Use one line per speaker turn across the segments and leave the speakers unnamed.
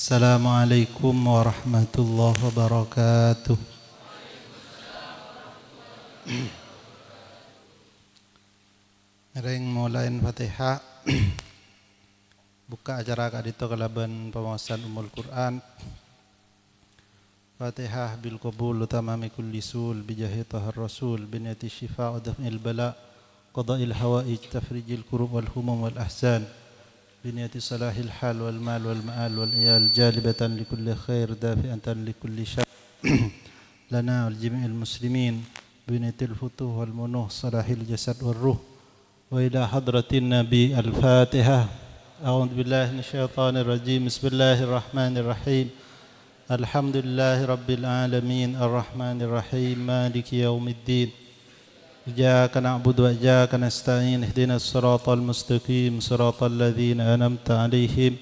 Assalamualaikum warahmatullahi wabarakatuh. Ring mulain Fatihah. Buka acara kadito kalaban pemawasan Ummul Quran. Fatihah bil qabul tamami kulli sul bijahi tahar rasul binati syifa wa daf'il bala qada'il hawaij tafrijil kurub wal humum wal ahzan biniyati salahil hal wal mal wal ma'al wal iyal jalibatan likulli khair dafi'atan likulli syar lana wal jami'il muslimin biniyatil futuh wal munuh salahil jasad wal ruh wa ila hadratin nabi al-fatihah. A'udzu billahi minasyaitonir rajim. Bismillahirrahmanirrahim. Alhamdulillahi rabbil alamin arrahmanir rahim maliki yaumiddin. Iyyaka na'budu wa iyyaka nasta'in ihdinas siratal mustaqim siratal ladzina an'amta 'alaihim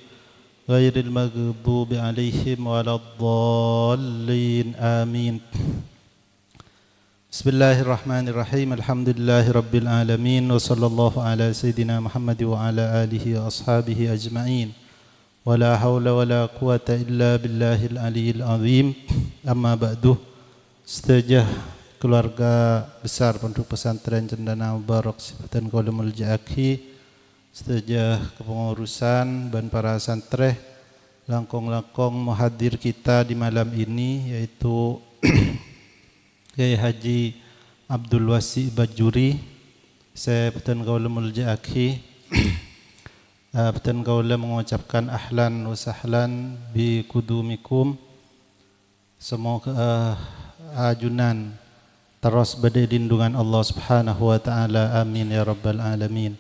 ghairil maghdubi 'alaihim waladdallin amin. Bismillahirrahmanirrahim. Alhamdulillahi rabbil alamin wa sallallahu ala sayidina Muhammad wa ala alihi wa ashabihi ajma'in. Wala haula wala quwata illa billahil aliyil azim. Amma ba'du. Setajah keluarga besar Pondok Pesantren Cendana Mubarak Sifatan Qaulul Ja'aki, setajah kepengurusan dan para santreh, langkong-langkong muhadir kita di malam ini, yaitu Kiai Haji Abdul Wasi Bajuri, Sifatan Qaulul Ja'aki. Petan kaula mengucapkan ahlan wa sahlan bi kudumikum. Semoga ajunan terus berada di lindungan Allah Subhanahu wa taala. Amin ya rabbal alamin.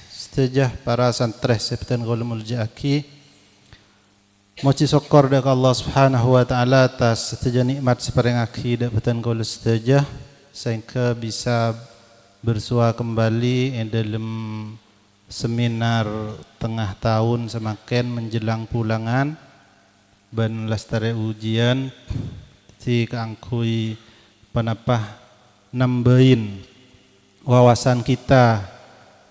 Setajah para santreh Petan kaula muljaki moci syukur dak Allah Subhanahu wa taala atas setajah nikmat separengaki dak petan kaula setajah sehingga bisa bersua kembali dalam seminar tengah tahun semakin menjelang pulangan ban lestari ujian si keangkui panapah nambahin wawasan kita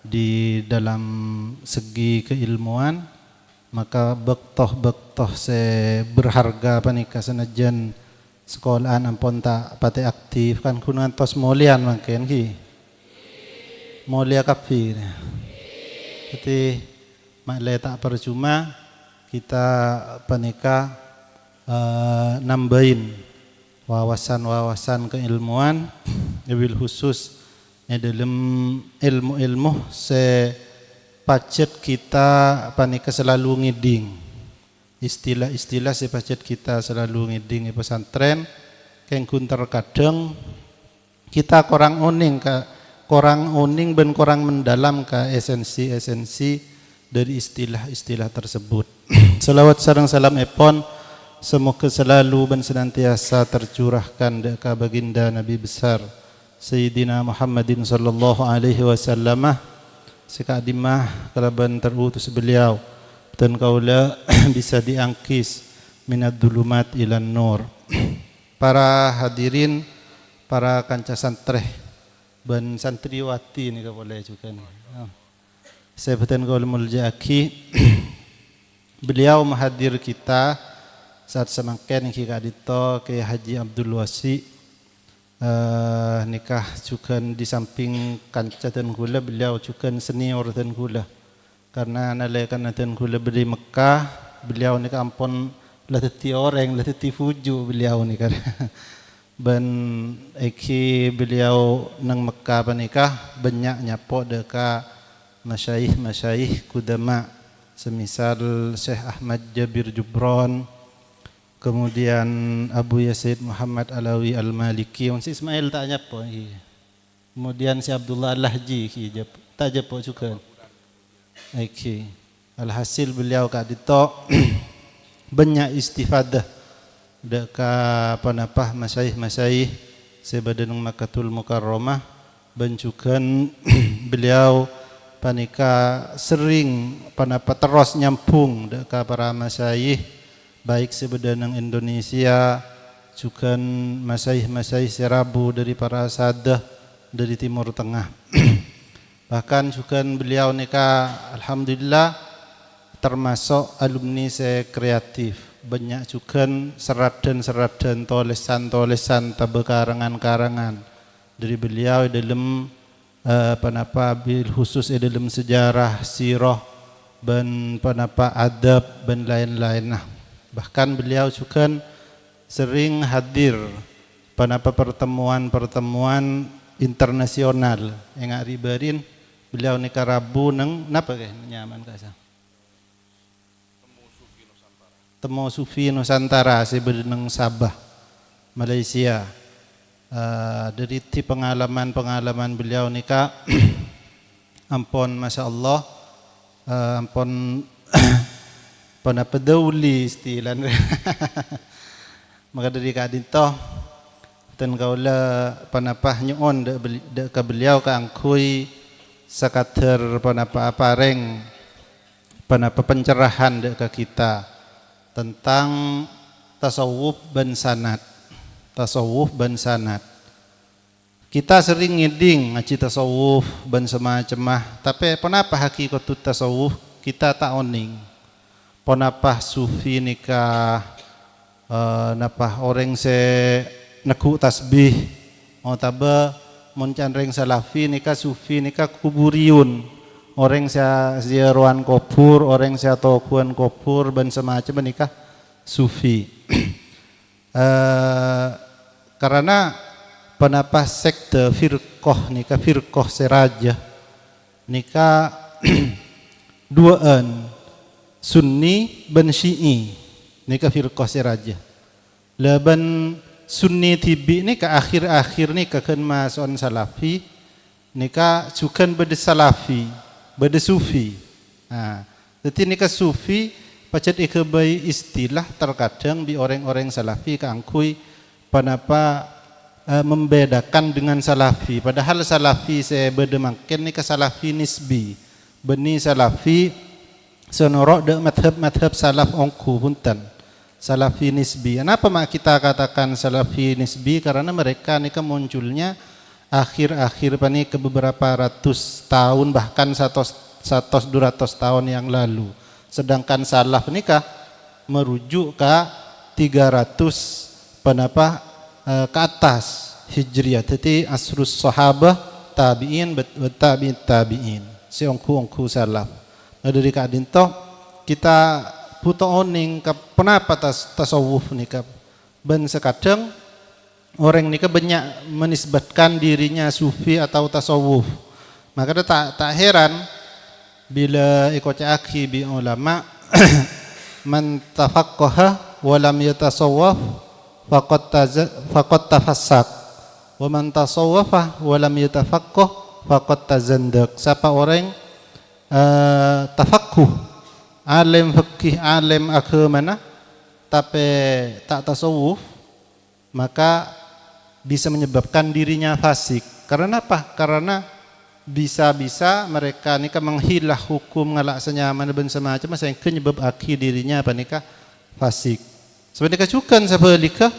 di dalam segi keilmuan, maka bektoh se berharga panika senajan sekolahan ampun tak pati aktif kan kunangan tos mulian makin ki mulia kafir. Jadi maklai tak percuma kita panika nambahin wawasan-wawasan keilmuan wabil khusus dalam ilmu-ilmu se pacet kita panika selalu ngiding istilah-istilah se pacet kita selalu ngiding di pesantren kengkun terkadang kita kurang uning dan kurang mendalam ke esensi dari istilah-istilah tersebut. Salawat sareng salam epon semoga selalu dan senantiasa tercurahkan ke baginda Nabi besar Sayyidina Muhammadin sallallahu alaihi wasallam sekadimah kalaban terutus beliau dan kaula bisa diangkis minad dulumat ilan nur. Para hadirin, para kanca santreh ban santriwati ni boleh juga nih. Saya Petan Qaulul Ja'aki. Beliau menghadir kita saat semakin kita dito ke Haji Abdul Wasi nikah juga di samping kanca dan gula beliau juga senior dan gula karena nalaikan dan gula beli Mekah beliau nikah ampun lateti orang lateti fuju beliau nikah. Ben eki beliau nang Mekah panikah banyak nyapo deka masyayikh kudama semisal Syekh Ahmad Jabir Jubron, kemudian Abu Yazid Muhammad Alawi Al-Maliki, si Ismail tak nyapo, kemudian si Abdullah Al-Lahji tak nyapo juga. Eki alhasil beliau kak dito banyak istifadah deka panapah masyayikh sebadan Makkatul Mukarramah bencukan beliau panika sering panapa terus nyampung deka para masyayikh baik sebadan Indonesia juga masyayikh serabu dari para sadah dari Timur Tengah. Bahkan juga beliau nika alhamdulillah termasuk alumni saya kreatif. Banyak juga seradan-seradan tulisan-tulisan karangan-karangan dari beliau dalam bil khusus dalam sejarah sirah dan adab dan lain-lain. Nah, bahkan beliau juga sering hadir pertemuan-pertemuan internasional yang ribarin beliau nikah Rabu neng napa nyaman kasa Temu Sufi Nusantara sebeneng Sabah Malaysia. Dari pengalaman beliau nikah ampun masya Allah, ampun peduli istilan maka dari kadinto dan kaula panapah nyon ke beliau ke angkui sakater apareng pencerahan ke kita tentang tasawuf dan sanad. Kita sering ngiding ngaji tasawuf dan semacam tapi kenapa hakikat tasawuf kita tak oning. Kenapa sufi nikah orang se neku tasbih taba moncanreng salafi nikah sufi nikah kuburiun. Orang saya ziarwan kubur, orang saya tokuan kubur dan semacam nikah sufi. Karena penapa sekte firqah seraja nikah duaan sunni dan syi'i nikah firqah seraja. Laban sunni tibi nikah akhir-akhir nikah kan mason salafi nikah sukan beda salafi beda sufi. Nah, jadi nikah sufi pacet ikebai istilah terkadang di orang-orang salafi keangkui panapa membedakan dengan salafi. Padahal salafi saya beda makin nikah salafi nisbi. Beni salafi senorok de madhab salaf ongku punten. Salafi nisbi. Kenapa mak kita katakan salafi nisbi? Karena mereka nikah munculnya akhir-akhir ke beberapa ratus tahun bahkan 100-200 tahun yang lalu. Sedangkan salaf nikah merujuk ke 300 ke atas hijriah. Jadi asrus sahabah tabi'in tabi'in si ongku salaf. Dari kadinto kita butuh oning ke penapa tasawuf nikah. Ben sekadang orang nikah banyak menisbatkan dirinya sufi atau tasawuf. Maka tak heran bila ikut aki bi ulama man tafaqqaha wa lam yatasawwaf faqad tafassak wa man tasawwafa wa lam yatafaqqah faqad tazandak. Siapa orang tafaqquh alim fikih alim agama tapi tak tasawuf maka bisa menyebabkan dirinya fasik. Karena apa? Karena bisa-bisa mereka nikah menghilah hukum ngalak senyaman dan semacam sehingga menyebab akhir dirinya apa nikah fasik. Sebenarnya cukan sebaliknya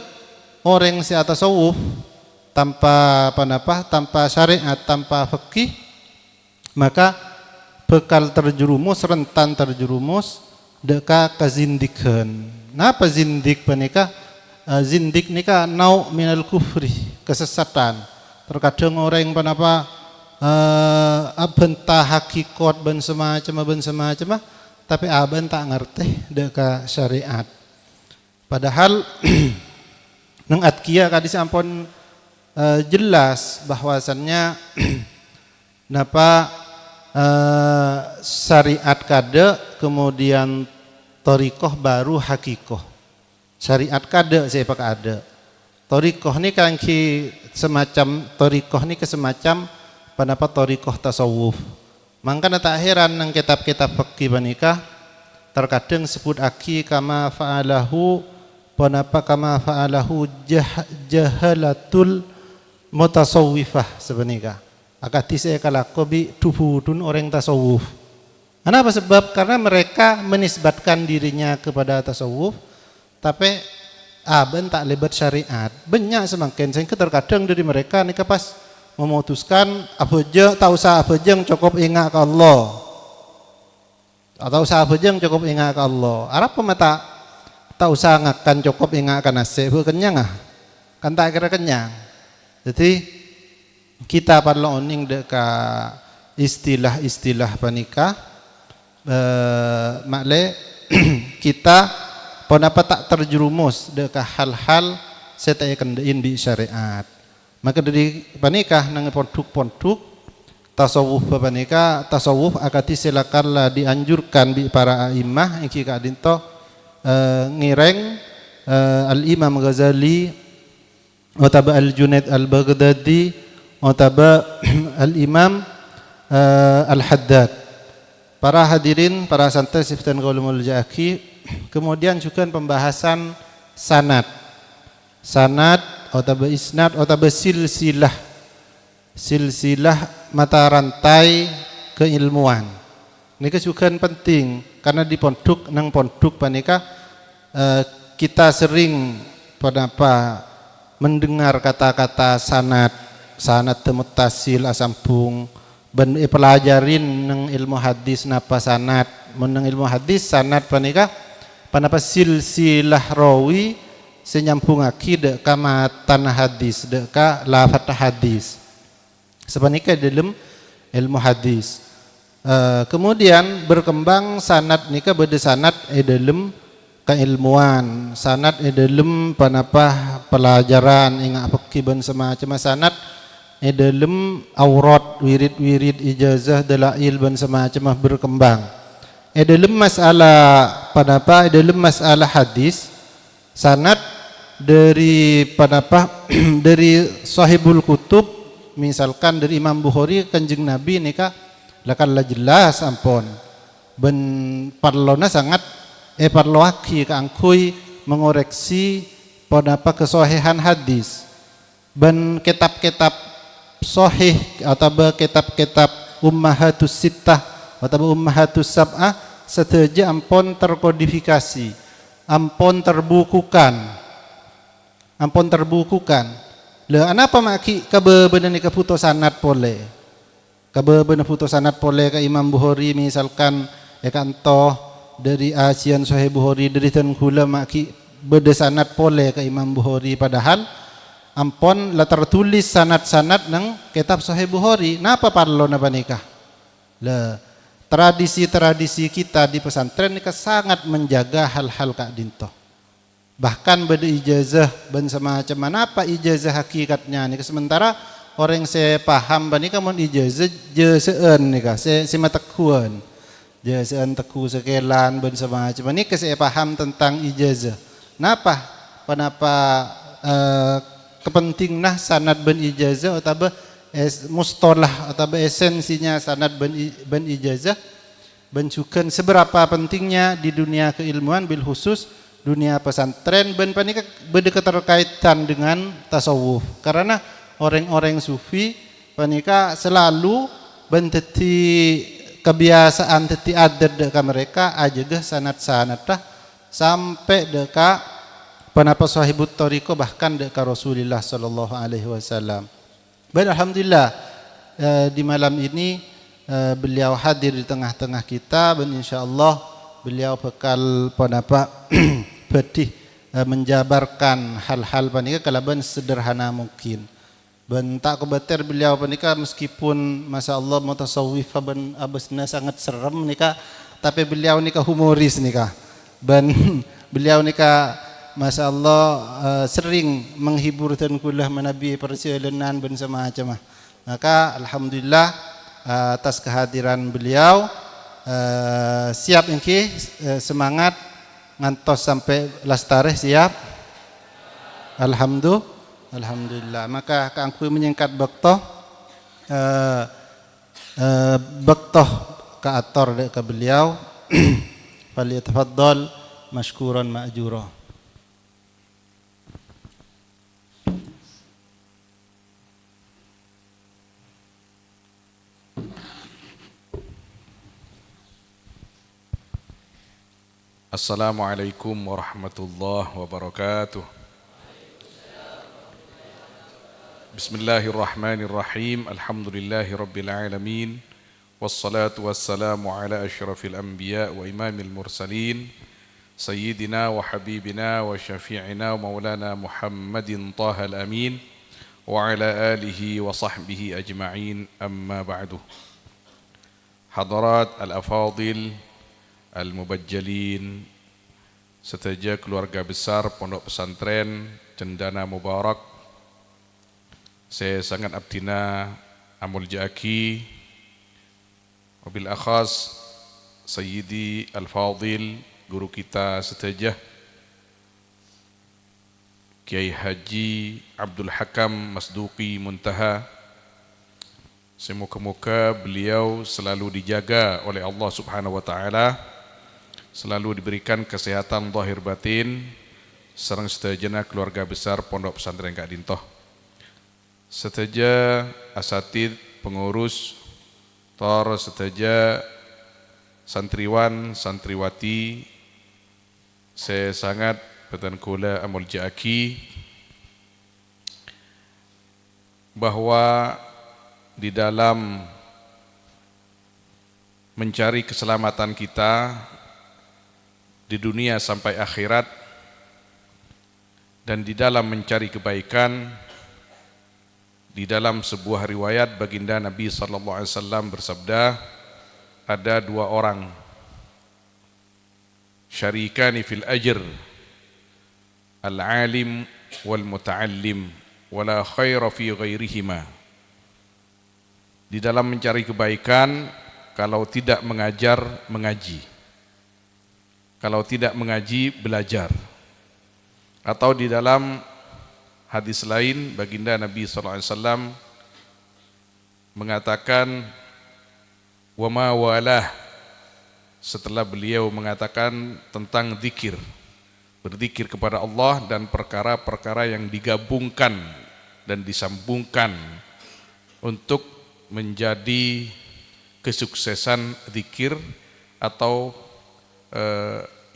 orang si atas tasawuf tanpa tanpa syariat, tanpa fikih maka bekal terjerumus, rentan terjerumus deka kezindikan. Napa zindik panikah? Zindik nikah nau minal kufri, kesesatan. Terkadang orang yang abentah hakikat ben semacam tapi aben tak ngerti deka syariat. Padahal nang atkia kadis ampun jelas bahwasannya napa syariat kada kemudian torikoh baru hakikoh. Syariat kada saya pakai ada. Torikoh ni kan semacam torikoh ni semacam pendapat torikoh tasawuf. Mangkana tak heran nang kitab-kitab fikih banikah terkadang sebut aki kama fa'alahu jahalatul mutasawwifah sebenarnya. Akati saya kalako bi tufudun orang tasawuf. Kenapa? Sebab karena mereka menisbatkan dirinya kepada tasawuf tapi aben tak lebat syariat. Banyak semakin sehingga terkadang dari mereka nikah pas memutuskan apa je tak usah apa je cukup ingat ke Allah. Atau usaha bejeng cukup ingat ke Allah. Arab pemata tak usah ngakan cukup ingat ke nasi, kenyang kan tak kira kenyang. Jadi kita perlu oning deka istilah-istilah panika makle kita penapa tak terjerumus deka hal-hal setai kendain di syariat. Maka dari panikah nang ponduk-ponduk tasawuf panika tasawuf akati silakanlah dianjurkan bi para imah iki kadinto ngireng al-Imam Ghazali ataba al-Junaid al-Baghdadi ataba al-Imam al-Haddad. Para hadirin, para santai sifatan qaulul jaki, kemudian juga pembahasan sanad ataba isnad ataba silsilah mata rantai keilmuan. Ini juga penting karena di pondok nang pondok panika kita sering mendengar kata-kata sanad muttasil asambung ben pelajarin nang ilmu hadis napa sanad menang ilmu hadis sanad panika panapa silsilah rawi senyambung akid kama tanah hadis deka lafat hadis sebanika dalam ilmu hadis. Kemudian berkembang sanad nika beda sanad dalam keilmuan, sanad dalam panapa pelajaran ingat pekiban semacam sanad dalam aurat wirid ijazah dalail ban semacam berkembang. Dalam masalah panapa dalam masalah hadis sanad dari panapa dari sahibul kutub misalkan dari Imam Bukhari Kanjeng Nabi nika lakanlah jelas ampun ben parlona sangat parloaki kaangkui mengoreksi panapa kesohihan hadis ben kitab-kitab sahih atau kitab-kitab ummahatus sittah atau ummahatus sab'ah seteja ampun terkodifikasi ampun terbukukan. Lah anapa maki kabebena ni kaputo sanad pole. Kabebena puto sanad pole ka Imam Bukhari misalkan kanto dari Asian Sahih Bukhari dari tan kula maki beda sanad pole ka Imam Bukhari padahal ampon la tertulis sanad-sanad nang kitab Sahih Bukhari. Napa parlo na panikah? Lah tradisi-tradisi kita di pesantren ni sangat menjaga hal-hal kak dinto. Bahkan beda ijazah ben semacam mana apa ijazah hakikatnya nih sementara orang saya paham bani kamu ijazah jeseun nih kah saya matekuan jeseun teku sekelan ben semacam ini saya paham tentang ijazah. Napa kepenting nah sanad ben ijazah atau mustolah atau esensinya sanad ben ijazah bencukan seberapa pentingnya di dunia keilmuan bil khusus dunia pesantren ben panika beda keterkaitan dengan tasawuf karena orang-orang sufi panika selalu ben teti kebiasaan teti adat deka mereka aja sanad-sanad sampai deka panapa sahibut tariqah bahkan deka Rasulullah sallallahu alaihi wasallam. Ben alhamdulillah di malam ini beliau hadir di tengah-tengah kita ben insyaallah beliau bekal panapa pedih menjabarkan hal-hal panika kalaban sederhana mungkin. Bentak kebeter beliau panika meskipun masyaallah mutasawwif ben abasna sangat serem nika tapi beliau nika humoris nika. Ben beliau nika masyaallah sering menghibur dan kula menabi perjalanan ben semacam. Maka alhamdulillah atas kehadiran beliau siap engki semangat ngantos sampai lastareh siap. Alhamdulillah. Maka kaangku menyingkat bektoh ka ator ke beliau falyatafaddal mashkuran ma'jura.
Assalamualaikum warahmatullahi wabarakatuh. Bismillahirrahmanirrahim. Alhamdulillahi rabbil alamin. والصلاة والسلام على أشرف الأنبياء وإمام المرسلين سيدنا وحبيبنا وشفيعنا ومولانا محمد طه الأمين وعلى آله وصحبه أجمعين أما بعد. Hadirat al-afadil al-mubajjalin serta keluarga besar Pondok Pesantren Cendana Mubarak, saya sangat abdina Amul Jaki, wabil akhas Sayyidi al-fadil guru kita setajah Kiai Haji Abdul Hakam Masduqi Muntaha. Semoga-moga beliau selalu dijaga oleh Allah Subhanahu wa taala, selalu diberikan kesehatan zahir batin, sareng sedaya keluarga besar Pondok Pesantren Kak Dintoh. Seteja asatid pengurus tor seteja santriwan santriwati, saya sangat bertangkula amul jaki bahwa di dalam mencari keselamatan kita di dunia sampai akhirat dan di dalam mencari kebaikan, di dalam sebuah riwayat baginda Nabi SAW bersabda, ada dua orang syarikani fil ajr, al-alim wal muta'allim wala khaira fi ghairihima. Di dalam mencari kebaikan, kalau tidak mengajar, mengaji. Kalau tidak mengaji, belajar. Atau di dalam hadis lain, baginda Nabi SAW mengatakan, wa ma walah, setelah beliau mengatakan tentang zikir, berzikir kepada Allah dan perkara-perkara yang digabungkan dan disambungkan untuk menjadi kesuksesan zikir atau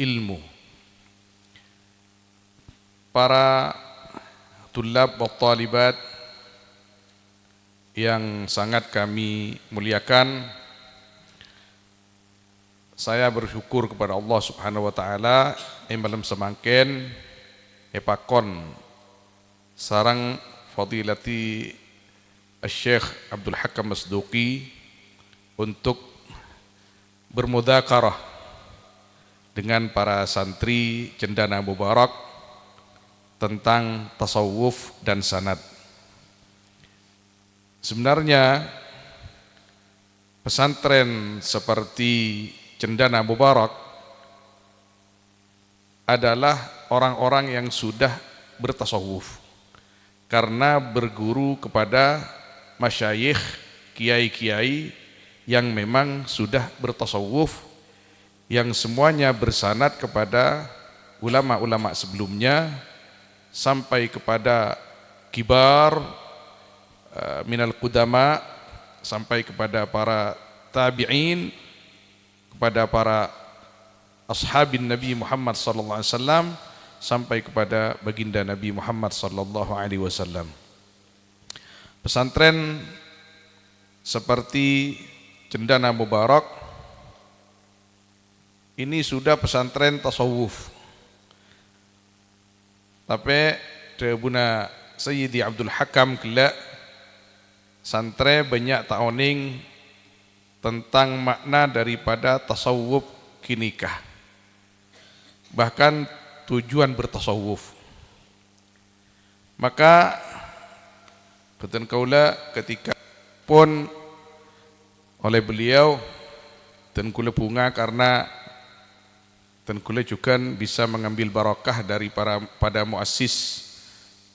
ilmu. Para tulab wa talibat yang sangat kami muliakan, saya bersyukur kepada Allah Subhanahu wa taala yang malam semangken epakon sarang fadilati Syekh Abdul Hakam Masduqi untuk bermudzakarah dengan para santri Cendana Mubarak tentang tasawuf dan sanad. Sebenarnya pesantren seperti Cendana Mubarak adalah orang-orang yang sudah bertasawuf karena berguru kepada masyayikh, kiai-kiai yang memang sudah bertasawuf, yang semuanya bersanad kepada ulama-ulama sebelumnya sampai kepada kibar minal qudama, sampai kepada para tabi'in, kepada para ashabin Nabi Muhammad sallallahu alaihi wasallam, sampai kepada baginda Nabi Muhammad sallallahu alaihi wasallam. Pesantren seperti Cendana Mubarak ini sudah pesantren tasawuf. Tapi debuna Sayyidi Abdul Hakam kelak santre banyak taoning tentang makna daripada tasawuf kinikah, bahkan tujuan bertasawuf. Maka betul kaula ketika pun oleh beliau dan kula bunga karena dan kula juga bisa mengambil barakah dari pada muassis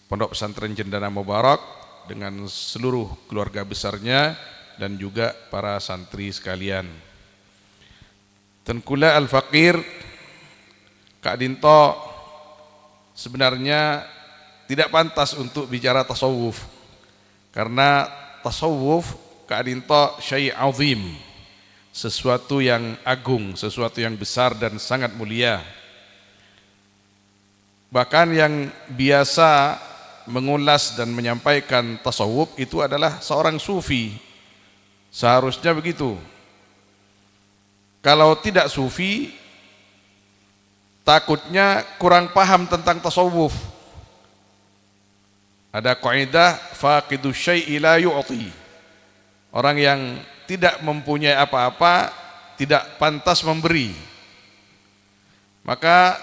Pondok Pesantren Cendana Mubarak dengan seluruh keluarga besarnya dan juga para santri sekalian. Dan kula al-faqir Kak Dinto sebenarnya tidak pantas untuk bicara tasawuf. Karena tasawuf Kak Dinto syai' azim, sesuatu yang agung, sesuatu yang besar dan sangat mulia. Bahkan yang biasa mengulas dan menyampaikan tasawuf itu adalah seorang sufi. Seharusnya begitu. kalau tidak sufi takutnya kurang paham tentang tasawuf. Ada kaidah faqidu syai'i la yu'ti. Orang yang tidak mempunyai apa-apa tidak pantas memberi. Maka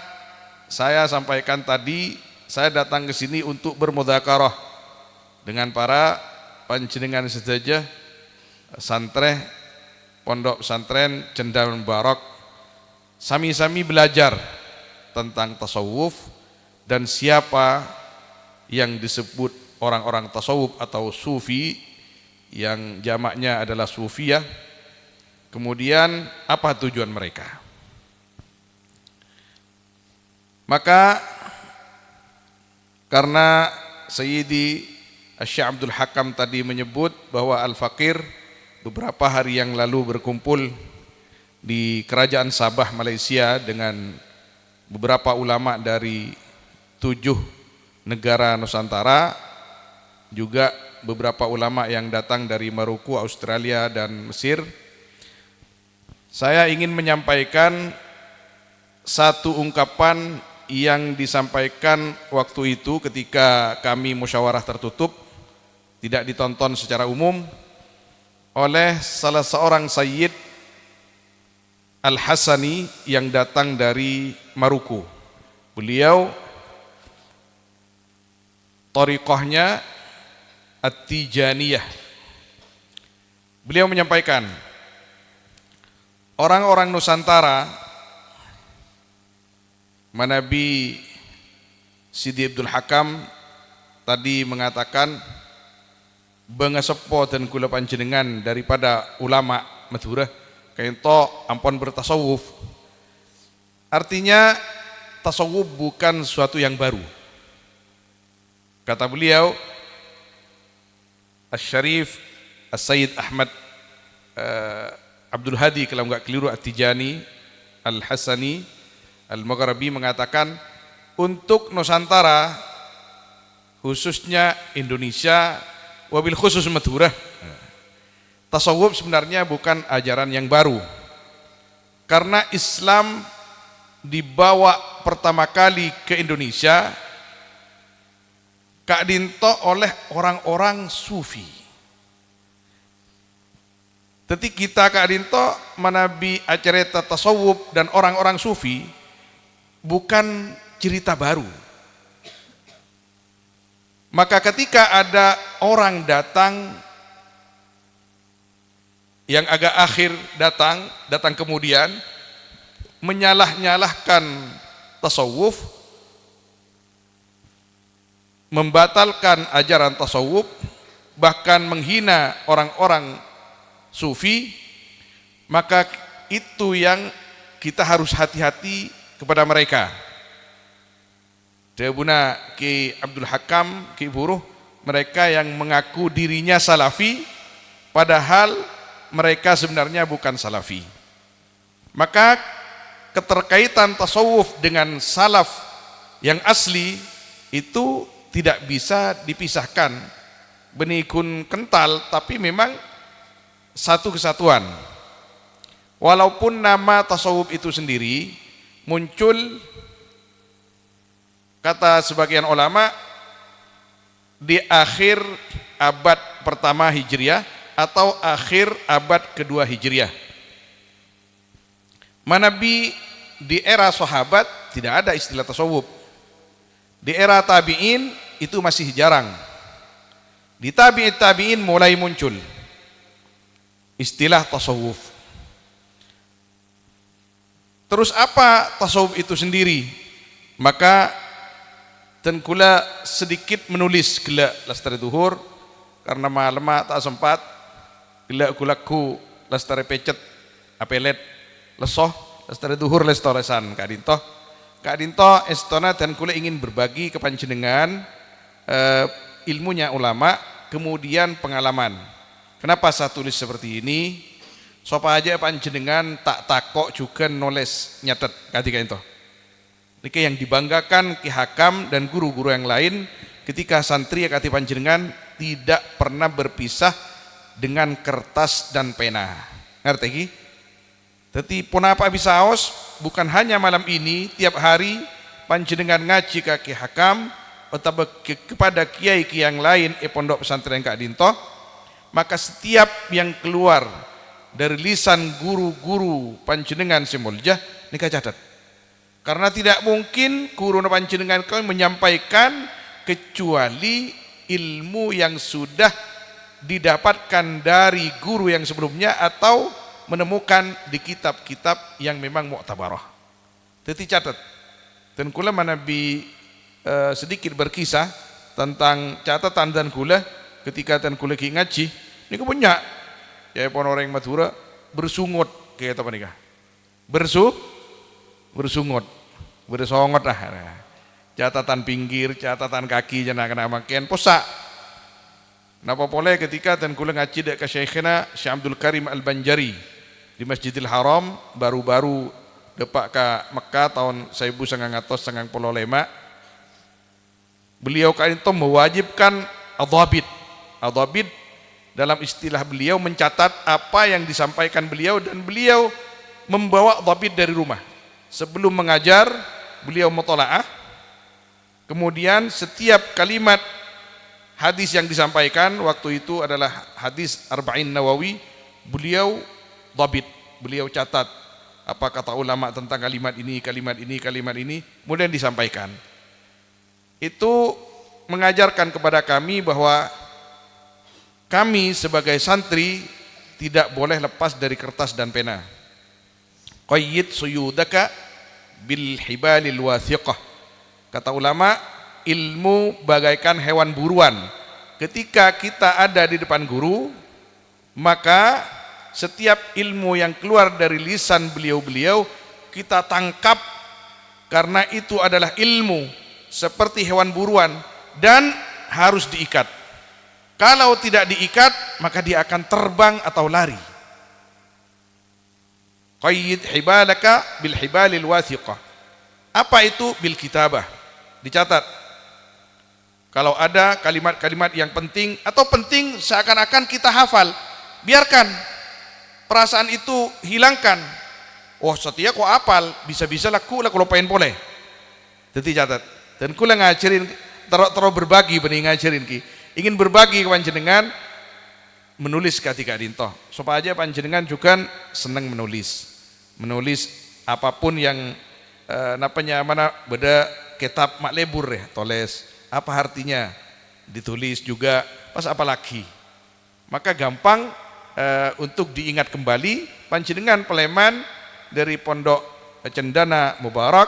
saya sampaikan tadi, saya datang ke sini untuk bermudzakarah dengan para panjenengan sedaya santreh pondok pesantren Cendawan Barok, sami-sami belajar tentang tasawuf dan siapa yang disebut orang-orang tasawuf atau sufi, yang jamaknya adalah sufiyah, kemudian apa tujuan mereka. Maka karena Sayyidi Syekh Abdul Hakam tadi menyebut bahwa Al-Fakir beberapa hari yang lalu berkumpul di Kerajaan Sabah Malaysia dengan beberapa ulama dari 7 negara Nusantara, juga beberapa ulama yang datang dari Maluku, Australia dan Mesir. Saya ingin menyampaikan satu ungkapan yang disampaikan waktu itu ketika kami musyawarah tertutup, tidak ditonton secara umum, oleh salah seorang Sayyid Al-Hasani yang datang dari Maluku. Beliau thariqahnya At-Tijaniyah. Beliau menyampaikan, orang-orang Nusantara, Manabi Sidi Abdul Hakam tadi mengatakan bengasepo dan kula panjenengan daripada ulama madhurah kaento ampun bertasawuf. Artinya tasawuf bukan suatu yang baru. Kata beliau, Asy-Syarif As-Sayyid Ahmad Abdul Hadi, kalau enggak keliru, At-Tijani Al-Hasani Al-Maghribi mengatakan, untuk Nusantara khususnya Indonesia, wabil khusus madhurah, tasawuf sebenarnya bukan ajaran yang baru. Karena Islam dibawa pertama kali ke Indonesia Kak Dinto oleh orang-orang sufi. Jadi kita Kak Dinto manabi acarita tasawuf dan orang-orang sufi bukan cerita baru. Maka ketika ada orang datang yang agak akhir datang kemudian menyalah-nyalahkan tasawuf, membatalkan ajaran tasawuf, bahkan menghina orang-orang sufi, maka itu yang kita harus hati-hati kepada mereka. Debuna Ki Abdul Hakam, Ki Buruh, mereka yang mengaku dirinya salafi padahal mereka sebenarnya bukan salafi. Maka keterkaitan tasawuf dengan salaf yang asli itu tidak bisa dipisahkan. Benikun kental, tapi memang satu kesatuan. Walaupun nama tasawuf itu sendiri muncul, kata sebagian ulama, di akhir abad pertama Hijriah atau akhir abad kedua Hijriah. Manabi di era sahabat tidak ada istilah tasawuf. Di era tabi'in itu masih jarang. Di tabi'in mulai muncul istilah tasawuf. Terus apa tasawuf itu sendiri? Maka dan kula sedikit menulis gela lastari duhur karena malam tak sempat gela kulaku lastari pecet apelet lesoh lastari duhur lestoresan Kak Dinto estona dan kula ingin berbagi ke panjenengan ilmunya ulama, kemudian pengalaman. Kenapa saya tulis seperti ini? Sopa aja panjenengan tak takok juga nulis nyatet ketika itu. Ini yang dibanggakan Ki Hakam dan guru-guru yang lain ketika santri kati panjenengan tidak pernah berpisah dengan kertas dan pena. Ngerti ki? Tetapi punapa bisa aos bukan hanya malam ini, tiap hari panjenengan ngaji ke Ki Hakam atau kepada kiai yang lain pondok pesantren Kak Dinto, maka setiap yang keluar dari lisan guru-guru panjenengan semuljah nika catat. Karena tidak mungkin guru panjenengan kau menyampaikan kecuali ilmu yang sudah didapatkan dari guru yang sebelumnya atau menemukan di kitab-kitab yang memang mu'tabarah. Jadi catat. Dan kula manabi sedikit berkisah tentang catatan dan kula ketika dan kula ki ngaji ini punya ya pon orang Madura bersungut kayak apa nikah bersungut bersongot lah catatan pinggir catatan kaki jangan kena makin posak. Napa boleh ketika dan kula ngaji dek ke Syekhina Syekh Abdul Karim Al-Banjari di Masjidil Haram baru-baru depak ke Mekah tahun 1995. Beliau kali itu mewajibkan adhabit dalam istilah beliau mencatat apa yang disampaikan beliau dan beliau membawa adhabit dari rumah. Sebelum mengajar beliau mutalaah, kemudian setiap kalimat hadis yang disampaikan waktu itu adalah hadis Arba'in Nawawi, beliau dhabit, beliau catat apa kata ulama tentang kalimat ini, kemudian disampaikan. Itu mengajarkan kepada kami bahwa kami sebagai santri tidak boleh lepas dari kertas dan pena. Qayyid suyudaka bil hibalil wathiqah. Kata ulama, ilmu bagaikan hewan buruan. Ketika kita ada di depan guru, maka setiap ilmu yang keluar dari lisan beliau-beliau kita tangkap karena itu adalah ilmu seperti hewan buruan dan harus diikat. Kalau tidak diikat maka dia akan terbang atau lari. Qayyid hibalaka bil hibalil wathiqah. Apa itu? Bil kitabah. Dicatat. Kalau ada kalimat-kalimat yang penting atau penting seakan-akan kita hafal, biarkan perasaan itu hilangkan. Oh setia kok apal, bisa-bisa laku kalau pengen boleh. Jadi catat. Dan kula ngajarin terus berbagi bening ngajarin ki. Ingin berbagi ke panjenengan menulis ketika dintoh. Supaya panjenengan juga senang menulis. Menulis apapun yang mana beda kitab mak lebur ya, tulis apa artinya, ditulis juga pas apalagi. Maka gampang untuk diingat kembali panjenengan peleman dari Pondok Cendana Mubarak,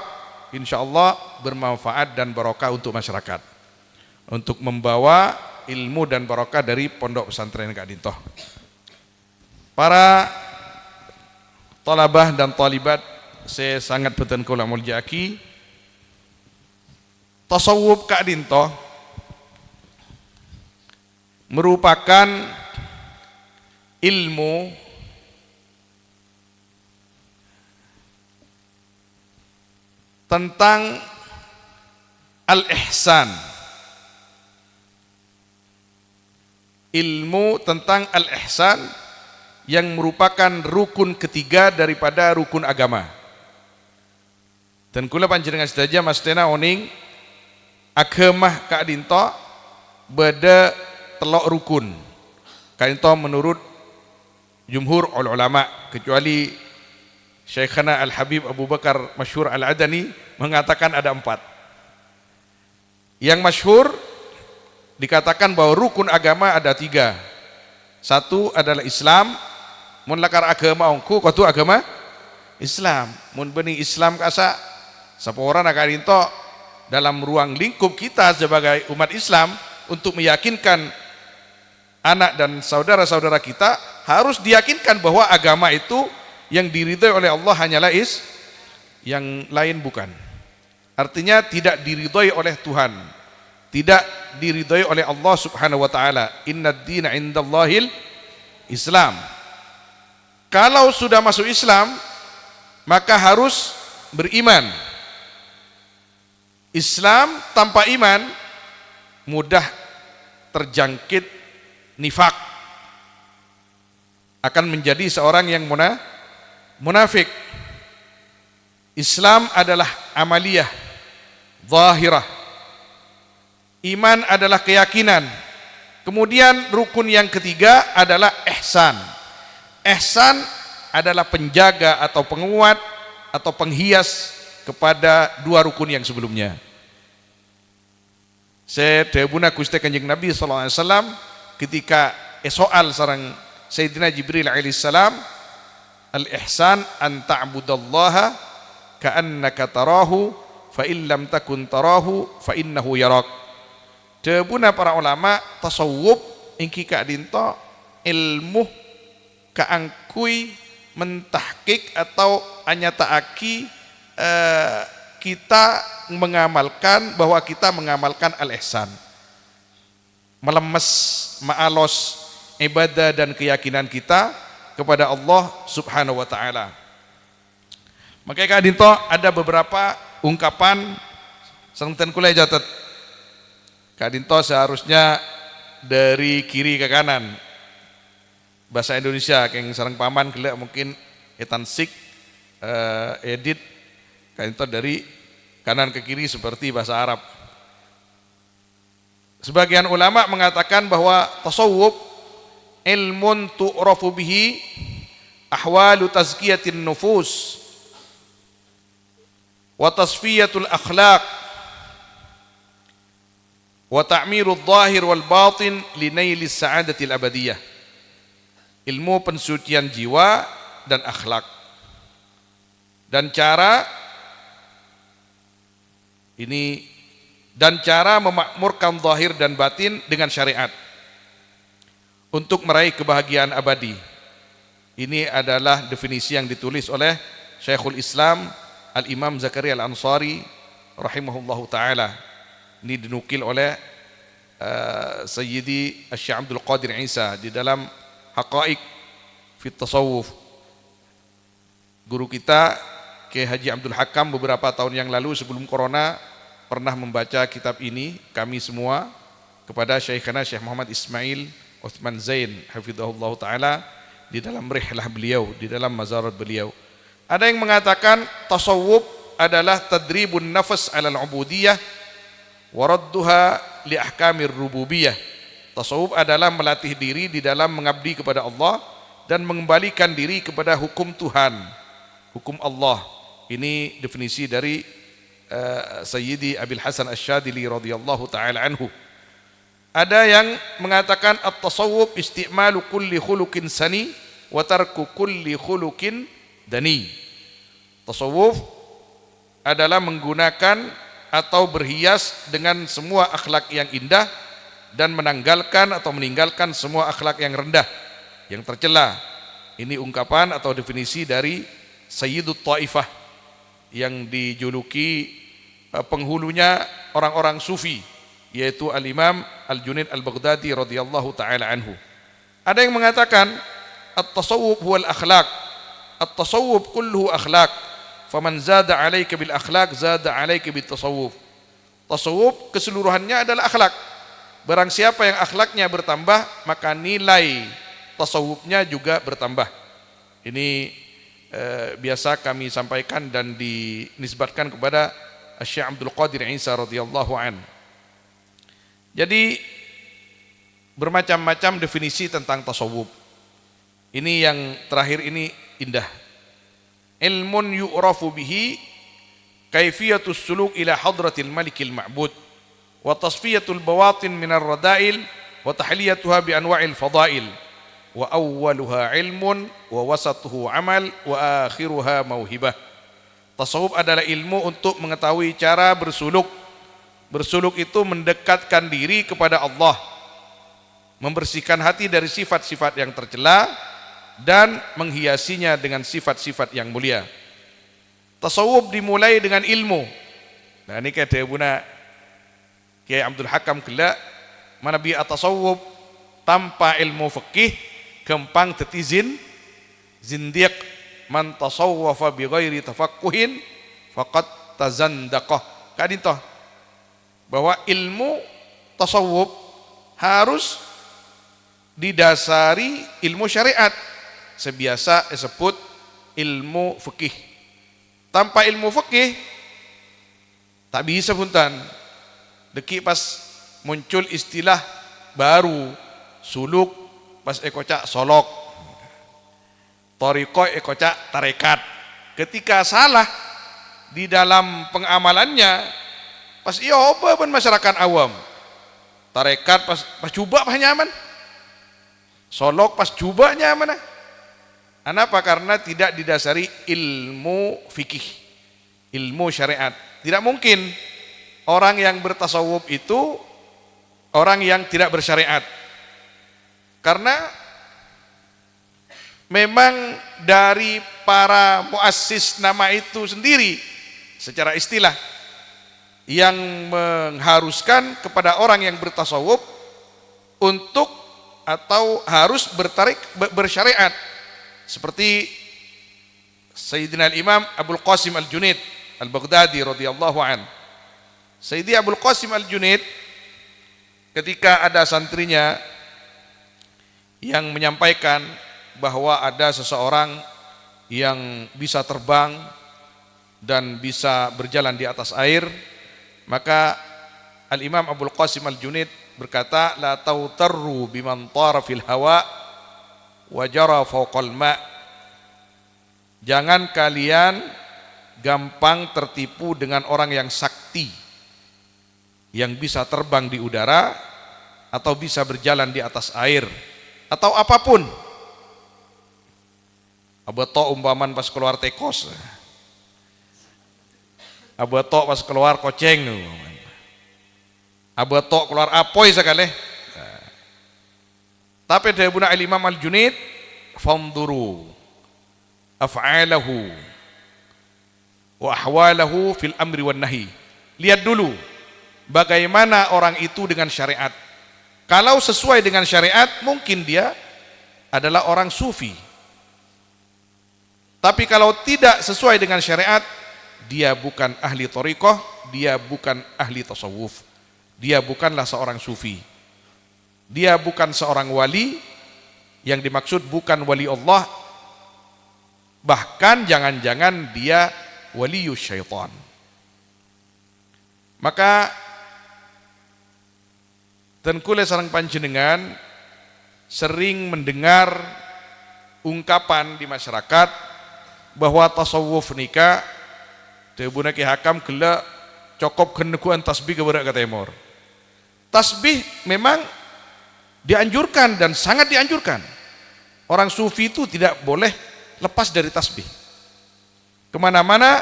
insyaallah bermanfaat dan barokah untuk masyarakat, untuk membawa ilmu dan barokah dari Pondok Pesantren Kak Dintoh. Para talabah dan talibat, saya sangat berterima kasih mulyaki. Tasawuf Kak Dintoh merupakan ilmu tentang al-ihsan, ilmu tentang al-ihsan yang merupakan rukun ketiga daripada rukun agama. Dan kula panjenengan sedaja Mas Tena oning agama Kak Dinto beda telok rukun. Kak Dinto menurut jumhur ulama kecuali Syekhana Al-Habib Abu Bakar Masyhur Al-Adani mengatakan ada 4. Yang masyhur dikatakan bahwa rukun agama ada 3. 1 adalah Islam, mun lakar agama ongku kudu agama Islam. Mun bening Islam kasa saporan Kak Dinto dalam ruang lingkup kita sebagai umat Islam untuk meyakinkan anak dan saudara-saudara kita harus diyakinkan bahwa agama itu yang diridhai oleh Allah hanyalah yang lain bukan. Artinya tidak diridhai oleh Tuhan, tidak diridhai oleh Allah Subhanahu wa taala. Innad dina indallahil Islam. Kalau sudah masuk Islam maka harus beriman. Islam tanpa iman mudah terjangkit nifak, akan menjadi seorang yang munafik. Islam adalah amaliyah, zahirah. Iman adalah keyakinan. Kemudian rukun yang ketiga adalah ihsan. Ihsan adalah penjaga atau penguat atau penghias kepada dua rukun yang sebelumnya. Sedebuna Gusti Kanjeng Nabi sallallahu alaihi wasallam ketika soal sareng Sayyidina Jibril alaihi salam, al-ihsan an ta'budallaha ka'annaka tarahu fa in lam takun tarahu fa innahu yarak. Debuna para ulama tasawuf ingki ka dinto ilmu kaangkui mentahkik atau anyataaki kita mengamalkan bahwa kita mengamalkan al-ihsan, melemes, ma'alos ibadah dan keyakinan kita kepada Allah Subhanahu wa taala. Makanya kadinto ada beberapa ungkapan sengten kula jatet. Kadinto seharusnya dari kiri ke kanan. Bahasa Indonesia keng sareng paman gelek mungkin etan sik edit kadinto dari kanan ke kiri seperti bahasa Arab. Sebagian ulama mengatakan bahwa tasawuf ilmun tu'rafu bihi ahwalu tazkiyatin nufus wa tasfiyatul akhlaq wa ta'mirul zahir wal batin li nailis sa'adatil abadiyah. Ilmu pensucian jiwa dan akhlak dan cara memakmurkan zahir dan batin dengan syariat untuk meraih kebahagiaan abadi. Ini adalah definisi yang ditulis oleh Syekhul Islam Al-Imam Zakaria Al-Ansari rahimahullahu ta'ala. Ini dinukil oleh Sayyidi Asy-Syaikh Abdul Qadir Isa di dalam Haqaiq fit Tasawuf. Guru kita Kiai Haji Abdul Hakam beberapa tahun yang lalu sebelum corona pernah membaca kitab ini kami semua kepada Syekhana Syekh Muhammad Ismail Uthman Zain hafizahullah ta'ala di dalam rihlah beliau, di dalam mazarat beliau. Ada yang mengatakan tasawuf adalah tadribun nafas alal ubudiyah waradduha li ahkamir rububiyah. Tasawuf adalah melatih diri di dalam mengabdi kepada Allah dan mengembalikan diri kepada hukum Tuhan, hukum Allah. Ini definisi dari Sayyidi Abil Hasan Asy-Syadzili radhiyallahu taala anhu. Ada yang mengatakan at-tasawuf isti'malu kulli khuluqin sani wa tarku kulli khuluqin dani. Tasawuf adalah menggunakan atau berhias dengan semua akhlak yang indah dan menanggalkan atau meninggalkan semua akhlak yang rendah, yang tercela. Ini ungkapan atau definisi dari Sayyidut Taifah yang dijuluki penghulunya orang-orang sufi, yaitu Al-Imam Al-Junaid Al-Baghdadi radhiyallahu taala anhu. Ada yang mengatakan at-tasawwuf huwal akhlaq. At-tasawwuf kulluhu akhlaq. Faman zada 'alaika bil akhlaq zada 'alaika bit tasawwuf. Tasawuf keseluruhannya adalah akhlak. Barang siapa yang akhlaknya bertambah, maka nilai tasawufnya juga bertambah. Ini biasa kami sampaikan dan dinisbatkan kepada Asy-Syaikh Abdul Qadir Isa radhiyallahu an. Jadi bermacam-macam definisi tentang tasawuf. Ini yang terakhir ini indah. Ilmun yu'rafu bihi kaifiyatus suluk ila hadratil malikil ma'bud wa tasfiyatul bawatin minar radail wa tahliyatuha bi anwa'il fadail wa awwaluha ilmun wa wasatuhu amal wa akhiruha mauhibah. Tasawuf adalah ilmu untuk mengetahui cara bersuluk. Bersuluk itu mendekatkan diri kepada Allah, membersihkan hati dari sifat-sifat yang tercela dan menghiasinya dengan sifat-sifat yang mulia. Tasawuf dimulai dengan ilmu. Nah ini kayak Debuna Kiai Abdul Hakam kelak mana bi at-tasawuf tanpa ilmu fikih gampang tetizin zindiq. Man tasawwafa bi ghairi tafaqquhin faqad tazandaqah. Kadinto bahwa ilmu tasawuf harus didasari ilmu syariat. Sebiasa disebut ilmu fikih. Tanpa ilmu fikih tak bisa punten. Deki pas muncul istilah baru suluk pas ekocak solok, toriko ekocak tarekat. Ketika salah di dalam pengamalannya, pas iya apa pun masyarakat awam. Tarekat pas coba pas nyaman, solok pas coba nyaman. Kenapa? Karena tidak didasari ilmu fikih, ilmu syariat. Tidak mungkin orang yang bertasawuf itu orang yang tidak bersyariat. Karena memang dari para muassis nama itu sendiri secara istilah yang mengharuskan kepada orang yang bertasawuf untuk atau harus bersyariat, seperti Sayyidina Imam Abul Qasim Al-Junaid Al-Baghdadi radhiyallahu an. Sayyidi Abul Qasim Al-Junaid ketika ada santrinya yang menyampaikan bahwa ada seseorang yang bisa terbang dan bisa berjalan di atas air, maka Al-Imam Abul Qasim Al-Junaid berkata, la tautarru biman tara fil hawa wa jara fawqal ma'. Jangan kalian gampang tertipu dengan orang yang sakti, yang bisa terbang di udara atau bisa berjalan di atas air atau apapun. Abato umpaman pas keluar tekos, abato pas keluar koceng, abato keluar apoy sekali. Tapi dari Buna Al-Imam Al-Junaid, fanduru af'alahu wa ahwalahu fil amri wan nahi. Lihat dulu bagaimana orang itu dengan syariat. Kalau sesuai dengan syariat, mungkin dia adalah orang sufi. Tapi kalau tidak sesuai dengan syariat, dia bukan ahli thariqah, dia bukan ahli tasawuf, dia bukanlah seorang sufi, dia bukan seorang wali. Yang dimaksud bukan wali Allah, bahkan jangan-jangan dia waliyus syaitan. Maka tengkule sareng panjenengan sering mendengar ungkapan di masyarakat bahwa tasawuf nikah tebuna Ki Hakam gela cokop keneguan tasbih keberak ke temor. Tasbih memang dianjurkan dan sangat dianjurkan. Orang sufi itu tidak boleh lepas dari tasbih. Kemana-mana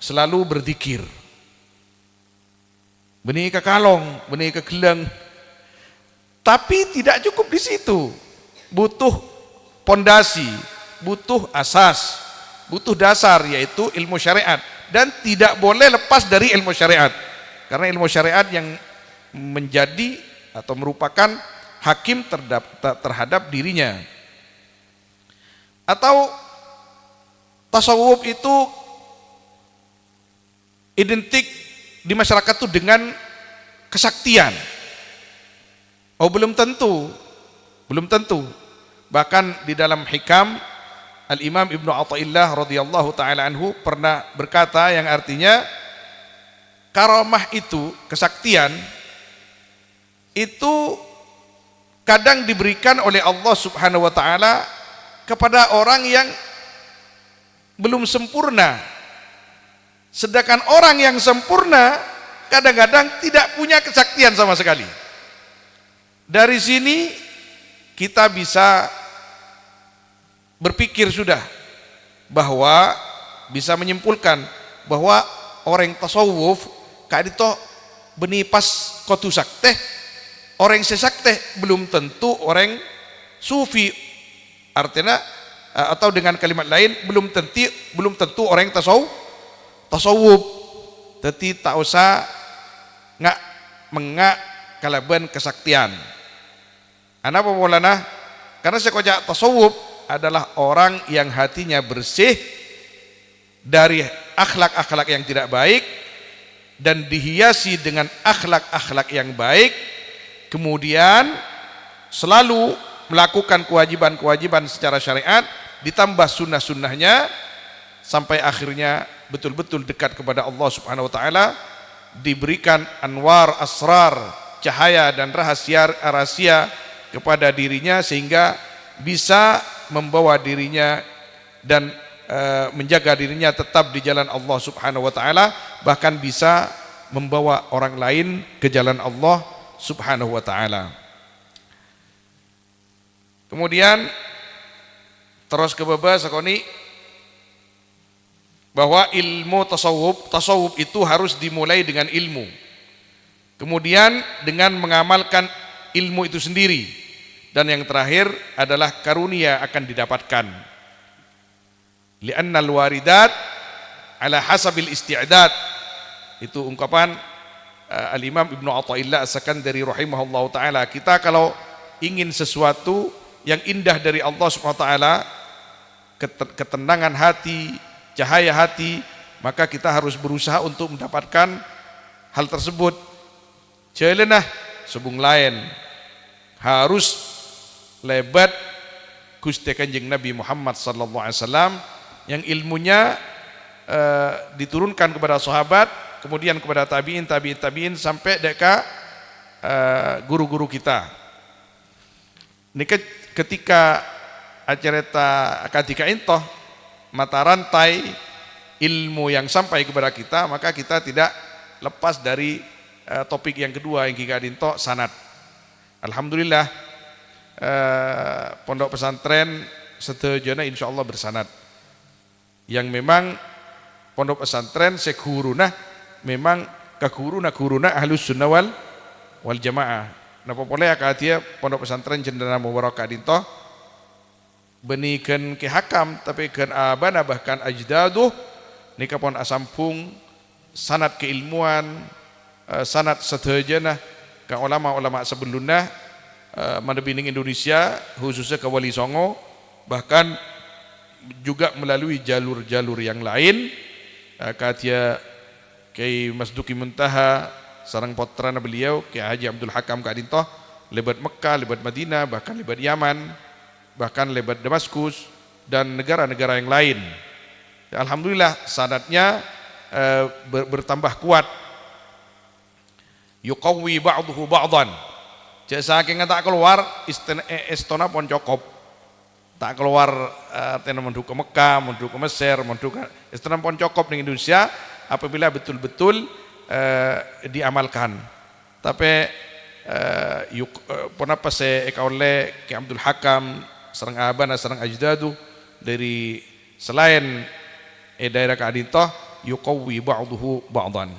selalu berzikir. Benih ke kalong, benih ke geleng. Tapi tidak cukup di situ. Butuh pondasi, butuh asas, butuh dasar, yaitu ilmu syariat, dan tidak boleh lepas dari ilmu syariat, karena ilmu syariat yang menjadi atau merupakan hakim terhadap dirinya. Atau tasawuf itu identik di masyarakat itu dengan kesaktian. Oh, belum tentu. Bahkan di dalam hikam Al-Imam Ibnu Athaillah radhiyallahu taala anhu pernah berkata yang artinya karamah itu, kesaktian itu kadang diberikan oleh Allah Subhanahu wa taala kepada orang yang belum sempurna. Sedangkan orang yang sempurna kadang-kadang tidak punya kesaktian sama sekali. Dari sini kita bisa berpikir sudah bahwa bisa menyimpulkan bahwa orang tasawuf kadito beni pas kotu sakteh, orang sesakteh belum tentu orang sufi. Artinya atau dengan kalimat lain belum tentu orang tasawuf. Teti tak usah mengak kalaban kesaktian. Kenapa Maulana? Karena sekojak tasawuf adalah orang yang hatinya bersih dari akhlak-akhlak yang tidak baik dan dihiasi dengan akhlak-akhlak yang baik, kemudian selalu melakukan kewajiban-kewajiban secara syariat ditambah sunnah-sunnahnya, sampai akhirnya betul-betul dekat kepada Allah Subhanahu wa taala, diberikan anwar asrar, cahaya dan rahasia kepada dirinya, sehingga bisa membawa dirinya dan menjaga dirinya tetap di jalan Allah Subhanahu wa taala, bahkan bisa membawa orang lain ke jalan Allah Subhanahu wa taala. Kemudian terus ke baba sakoni bahwa ilmu tasawuf itu harus dimulai dengan ilmu, kemudian dengan mengamalkan ilmu itu sendiri, dan yang terakhir adalah karunia akan didapatkan. Li'annal waridat ala hasabil isti'dad, itu ungkapan Al-Imam Ibnu Athaillah As-Sakandari rahimahullahu taala. Kita kalau ingin sesuatu yang indah dari Allah Subhanahu wa taala, ketenangan hati, cahaya hati, maka kita harus berusaha untuk mendapatkan hal tersebut. Jelenah sebung lain harus lebat Gusti Kanjeng Nabi Muhammad sallallahu alaihi wasallam, yang ilmunya diturunkan kepada sahabat, kemudian kepada tabi'in sampai deka guru-guru kita. Ini ketika acareta ketika intoh mata rantai ilmu yang sampai kepada kita, maka kita tidak lepas dari topik yang kedua yang kita dinto, sanad. Alhamdulillah pondok pesantren setujuana insyaallah bersanad, yang memang pondok pesantren seguruna memang kaguruna ahlus sunnah wal jamaah. Napa boleh akatia pondok pesantren Cendana Mubarakah dinto benikeun ke hakam, tapi keun abana bahkan ajdaduh nika pon asampung sanad keilmuan, sanad seteujana ka ulama-ulama sebelumnya madabining Indonesia, khususnya ke Wali Songo, bahkan juga melalui jalur-jalur yang lain, katia Kiai Masduki Muntaha sareng putrana beliau Kiai Haji Abdul Hakam kadintoh lebat Mekah, lebat Madinah, bahkan lebat Yaman, bahkan lebat Damaskus dan negara-negara yang lain. Alhamdulillah sanadnya bertambah kuat. Yuqawwi ba'duhu ba'dan. Cek saking tak keluar istana pon cokop. Tak keluar tena monduk ke Mekah, monduk ke Mesir, monduk ke istana pon cokop di Indonesia apabila betul-betul diamalkan. Tapi pon apa se ekaule ke Abdul Hakam sareng abana sareng ajdadu dari selain daerah kadintoh yuqawwi ba'duhu ba'dan.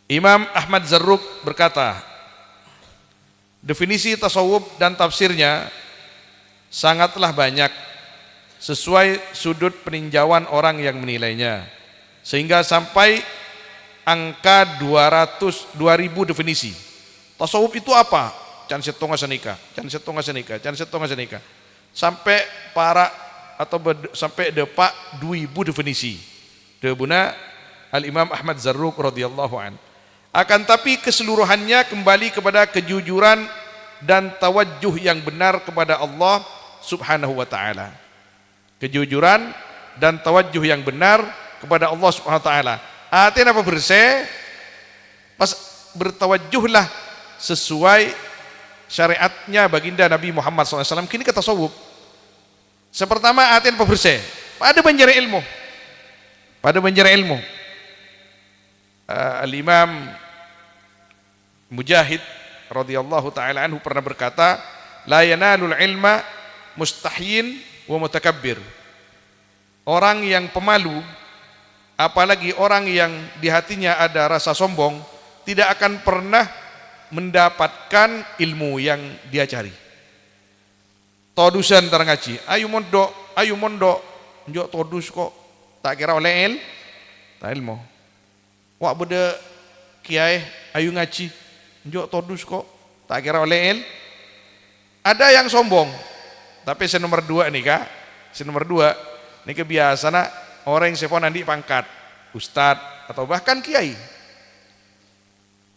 Imam Ahmad Zarruq berkata, definisi tasawuf dan tafsirnya sangatlah banyak sesuai sudut peninjauan orang yang menilainya, sehingga sampai angka 2000 definisi. Tasawuf itu apa? Can setonga senika, can setonga senika, can setonga senika. Sampai para atau sampai depak 2000 definisi. Debuna Al-Imam Ahmad Zarruq radhiyallahu an. Akan tapi keseluruhannya kembali kepada kejujuran dan tawajjuh yang benar kepada Allah Subhanahu wa taala. Kejujuran dan tawajjuh yang benar kepada Allah Subhanahu wa taala. Artinya apa bersih? Pas bertawajjuhlah sesuai syariatnya baginda Nabi Muhammad SAW. Kini kata tasawuf. Sepertama artinya apa bersih? Pada mencari ilmu. Pada mencari ilmu. Al-Imam Mujahid radhiyallahu taala anhu pernah berkata, la yanalul ilma mustahyin wa mutakabbir. Orang yang pemalu, apalagi orang yang di hatinya ada rasa sombong, tidak akan pernah mendapatkan ilmu yang dia cari. Todusan tar ngaji, ayo mondok, njok todus kok, tak kira oleh tak ilmu. Wak beda kiai, ayo ngaji, njok todus kok, tak kira oleh Ada yang sombong, tapi nomor 2 nih kak, nomor 2 ini kebiasaan orang yang sepon nanti pangkat, ustadz atau bahkan kiai.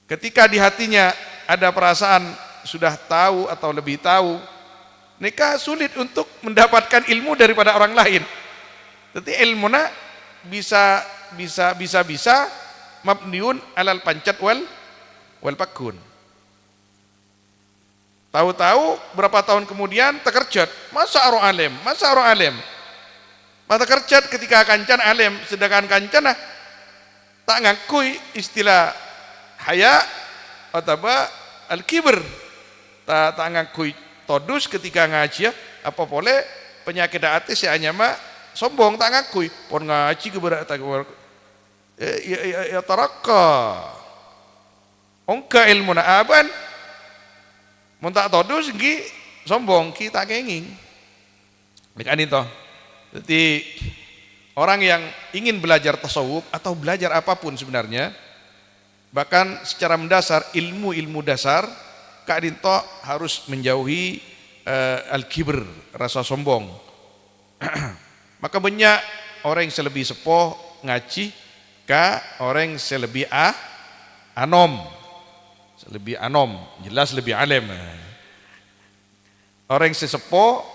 Ketika di hatinya ada perasaan sudah tahu atau lebih tahu, Nika sulit untuk mendapatkan ilmu daripada orang lain. Jadi ilmuna bisa mabniun alal pancat wal pakun. Tahu-tahu berapa tahun kemudian terkerjat, masa orang alim. Mata kerjat ketika kancan alim, sedangkan kancan tak ngakui istilah haya atau al-kibr. Tak ngakui todus ketika ngaji apa boleh penyakit hati si hanya sombong tak ngakui pon ngaji keberat ya taraka ongka ilmu na aban mun tak todus ngi sombong kita kenging dekan itu. Jadi orang yang ingin belajar tasawuf atau belajar apapun sebenarnya, bahkan secara mendasar ilmu dasar Kak Dinto harus menjauhi al-kibr, rasa sombong. Maka banyak orang yang selebih sepoh ngaji ka orang yang selebih anom. Selebih anom, jelas lebih alim. Orang yang sesepoh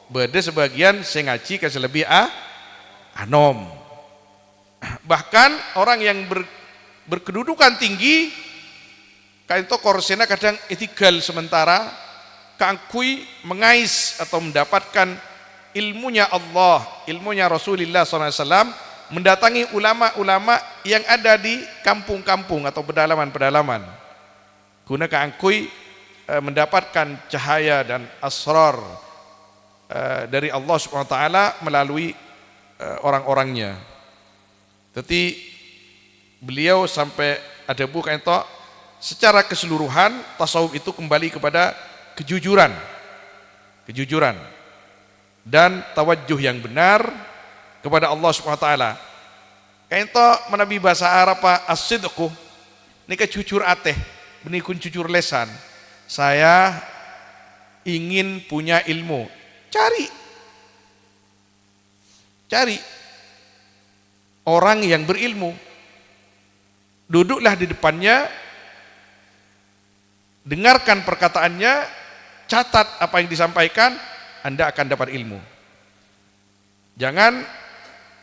beda sebagian saya ngaji ka selebih anom. Bahkan orang yang berkedudukan tinggi kain to korsena kadang itigal sementara keangkui mengais atau mendapatkan ilmunya Allah, ilmunya Rasulullah SAW, mendatangi ulama-ulama yang ada di kampung-kampung atau pedalaman-pedalaman guna keangkui mendapatkan cahaya dan asrar dari Allah Subhanahu wa taala melalui orang-orangnya. Jadi beliau sampai ada buku itu secara keseluruhan tasawuf itu kembali kepada kejujuran dan tawajjuh yang benar kepada Allah Subhanahu wa taala. Kayak itu menabi bahasa Arab as-sidqu ini jujur ateh, benikun jujur lesan. Saya ingin punya ilmu. Cari orang yang berilmu. Duduklah di depannya, dengarkan perkataannya, catat apa yang disampaikan, Anda akan dapat ilmu. Jangan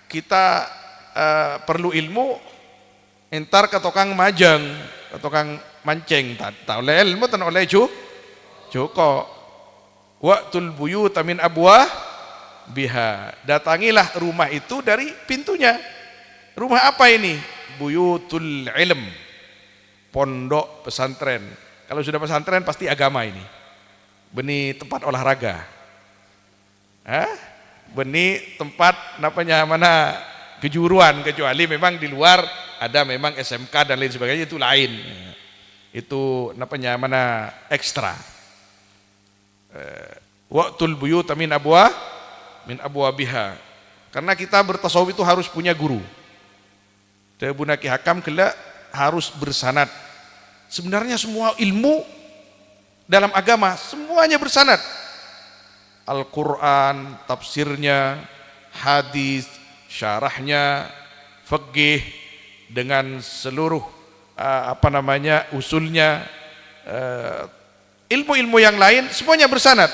kita perlu ilmu entar ke tukang majang, ke tukang mancing, tak oleh ilmu, tak oleh joko. Waqtul buyut min abwah biha. Datangilah rumah itu dari pintunya. Rumah apa ini? Buyutul ilm. Pondok pesantren. Kalau sudah pesantren pasti agama ini. Benih tempat olahraga. Benih tempat mana kejuruan, kecuali memang di luar ada memang SMK dan lain sebagainya, itu lain. Itu mana ekstra. Waqtul buyut min abwabiha. Karena kita bertasawuf itu harus punya guru. Debuna Ki Hakam kelak harus bersanad. Sebenarnya semua ilmu dalam agama semuanya bersanad. Al-Quran, tafsirnya, hadis, syarahnya, fiqih dengan seluruh usulnya, ilmu-ilmu yang lain semuanya bersanad.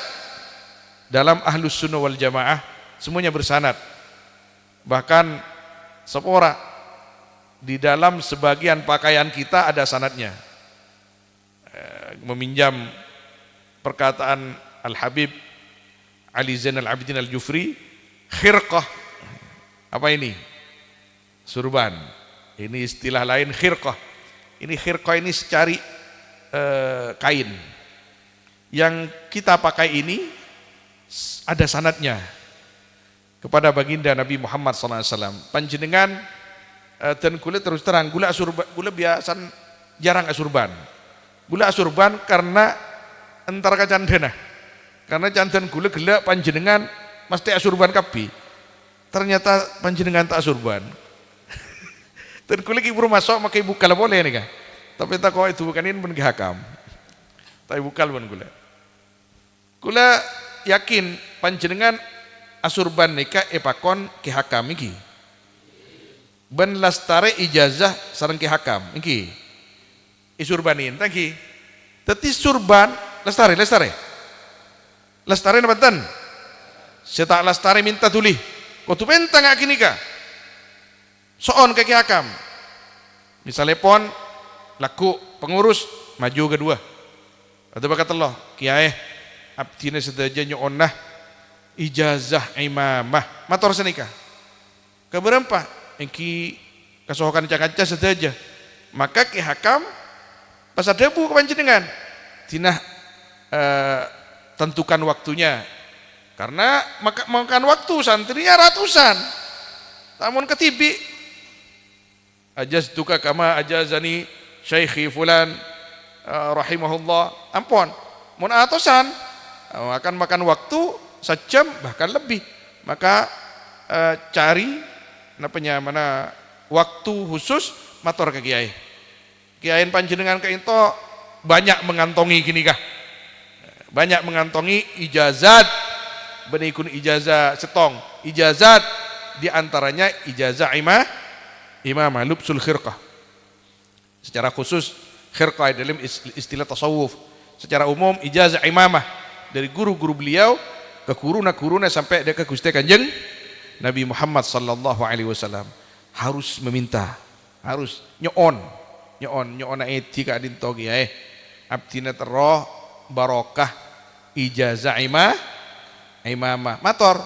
Dalam Ahlus Sunnah wal Jamaah semuanya bersanad. Bahkan sepora di dalam sebagian pakaian kita ada sanadnya. Meminjam perkataan Al-Habib Ali Zainal Abidin Al-Jufri, khirqah. Apa ini? Surban. Ini istilah lain khirqah. Ini khirqah ini secari kain. Yang kita pakai ini ada sanadnya kepada baginda Nabi Muhammad SAW. Panjenengan dan gula terus terang gula biasa jarang asurban. Gula asurban karena entar kacandana. Karena candan gula gelak panjenengan mesti asurban kapi. Ternyata panjenengan tak asurban. Dan gula ibu masuk makai bukal boleh nih kah? Tapi tak kau itu bukan ini pun Hakam. Tapi bukal pun gula. Gula yakin panjenengan asurban nikah epakon Ki Hakam iki. Ben lastare ijazah sareng Ki Hakam iki. Isurbanin tangki. Teti surban lestare. Lestari apa ten? Setak lestari minta tuli. Kau tu pentang ngak kini ka? Soon kaki hakam. Misalnya pon laku pengurus maju kedua. Atau berkata Allah, kiai abdina sedaja nyonah ijazah imamah mator senika. Keberempa engki kasohokan kaca sedaja. Maka ki hakam pasar debu kepanjenengan. Tinah tentukan waktunya. Karena makan waktu santrinya ratusan. Namun ketibi ajaz tuka kama ajazani syekhi fulan rahimahullah, ampun mun atosan akan makan waktu sejam bahkan lebih, maka cari mana waktu khusus mator ke kiai. Kiai panjenengan ke itu banyak mengantongi gini kah, banyak mengantongi ijazat, benikun ijazah setong ijazat, diantaranya ijazah imamah lubsul khirqah, secara khusus khirqah dalam istilah tasawuf. Secara umum ijazah imamah dari guru-guru beliau ke kuruna sampai dia ke Gusti Kanjeng Nabi Muhammad sallallahu alaihi wasallam. Harus meminta, harus nyoon etika dinto kiai abdina terroh barokah ijazah imamah mator.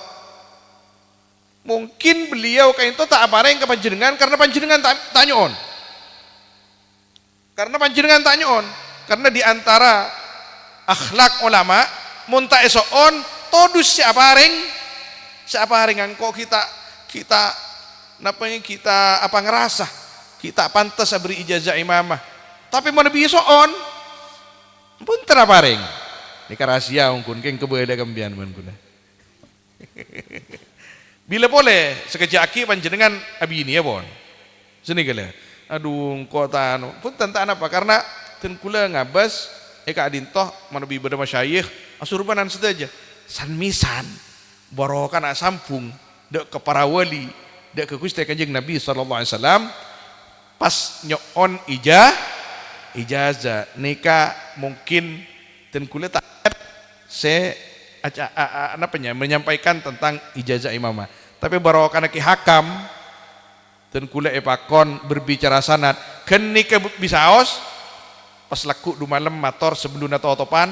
Mungkin beliau kayak itu tak apareng ke panjenengan karena panjenengan tak nyoon. Karena diantara akhlak ulama munta esoon todus siapa ring angko kita apa ngerasa kita pantas beri ijazah imamah, tapi mau lebih esoon pun apa ring ini rahasia ungkun keng kebeda kambian kuna. Bila boleh sekejaki panjenengan abi ini ya bon sini kali aduh kota pun tentang apa karena tenkula ngabas eka adintoh manabi beda masyayikh asurbanan saja sanmisan barokan asampung dek ke para wali dek ke Gusti Kanjeng Nabi sallallahu alaihi wasallam pas nyoon ijazah nika mungkin tenkula tak menyampaikan tentang ijazah imamah, tapi barokan ki hakam dan kula epakon berbicara sanad kenika bisa aos pas laku du malam mator sebelum atau otopan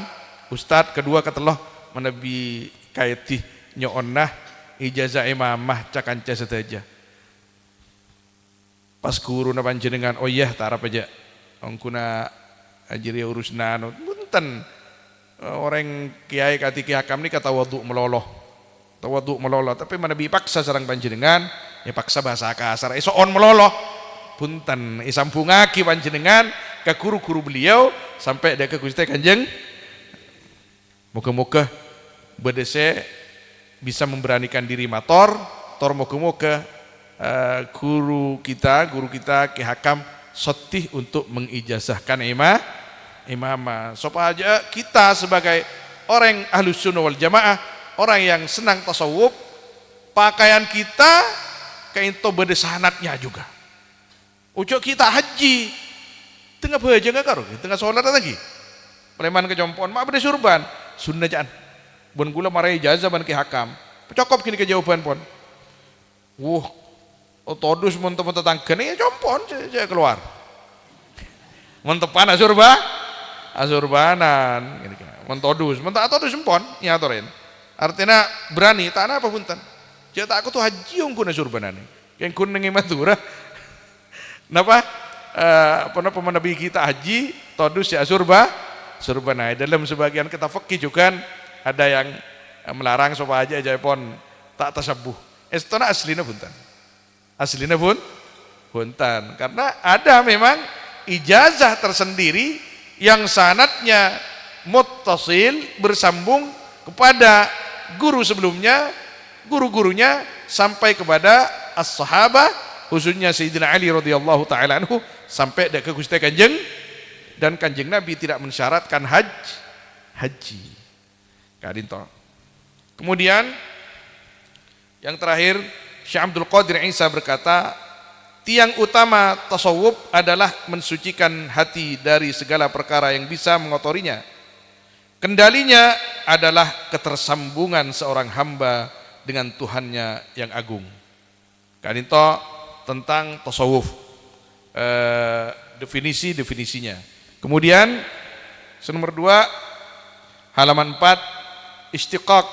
ustad kedua keteloh menebi kaiti nyoonnah ijazah imamah cakanca sedaja pas guru na panjenengan oh iya tarap aja ongkuna ajiri urusna punten orang kiai katiki hakam ni kata waduk meloloh tapi menebi paksa sarang panjenengan ya paksa bahasa kasar isoon meloloh punten isampungaki panjenengan ke guru-guru beliau sampai dia ke Gusti Kanjeng. Moga-moga bedese bisa memberanikan diri mator moga-moga guru kita Ki Hakam sotih untuk mengijazahkan imamah supaya kita sebagai orang Ahlus Sunnah wal Jamaah, orang yang senang tasawuf, pakaian kita kayak itu beda sanatnya juga. Ucok kita haji tengah bahagia nggak karo, tengah sholat lagi. Peleman kejompon, mak beda surban, sunnah jangan. Bon gula marai ijazah ban Ki Hakam. Cokop kini kejawaban pon. Otodus mun teman tetanggane ya jompon saya keluar. Mun tepan asurbanan gini kan. Mun todus empon nyatorin. Artinya berani tak apa punten. Jadi aku tuh haji ungkun asurbanan. Yang kun nengi Madura. Napa Nabi kita haji todus ya surbanai. Dalam sebagian kita fikih juga ada yang melarang supaya aja pon tak tasabuh. Estona aslina punten. Punten karena ada memang ijazah tersendiri yang sanadnya muttasil bersambung kepada guru sebelumnya, guru-gurunya sampai kepada as-sahabah khususnya Sayyidina Ali radhiyallahu taala anhu sampai ke Gusti Kanjeng, dan Kanjeng Nabi tidak mensyaratkan haji. Kadinto. Kemudian yang terakhir Syekh Abdul Qadir Isa berkata, tiang utama tasawuf adalah mensucikan hati dari segala perkara yang bisa mengotorinya. Kendalinya adalah ketersambungan seorang hamba dengan Tuhannya yang agung. Kaninto tentang tasawuf, definisinya. Kemudian nomor 2 halaman 4 istiqaq,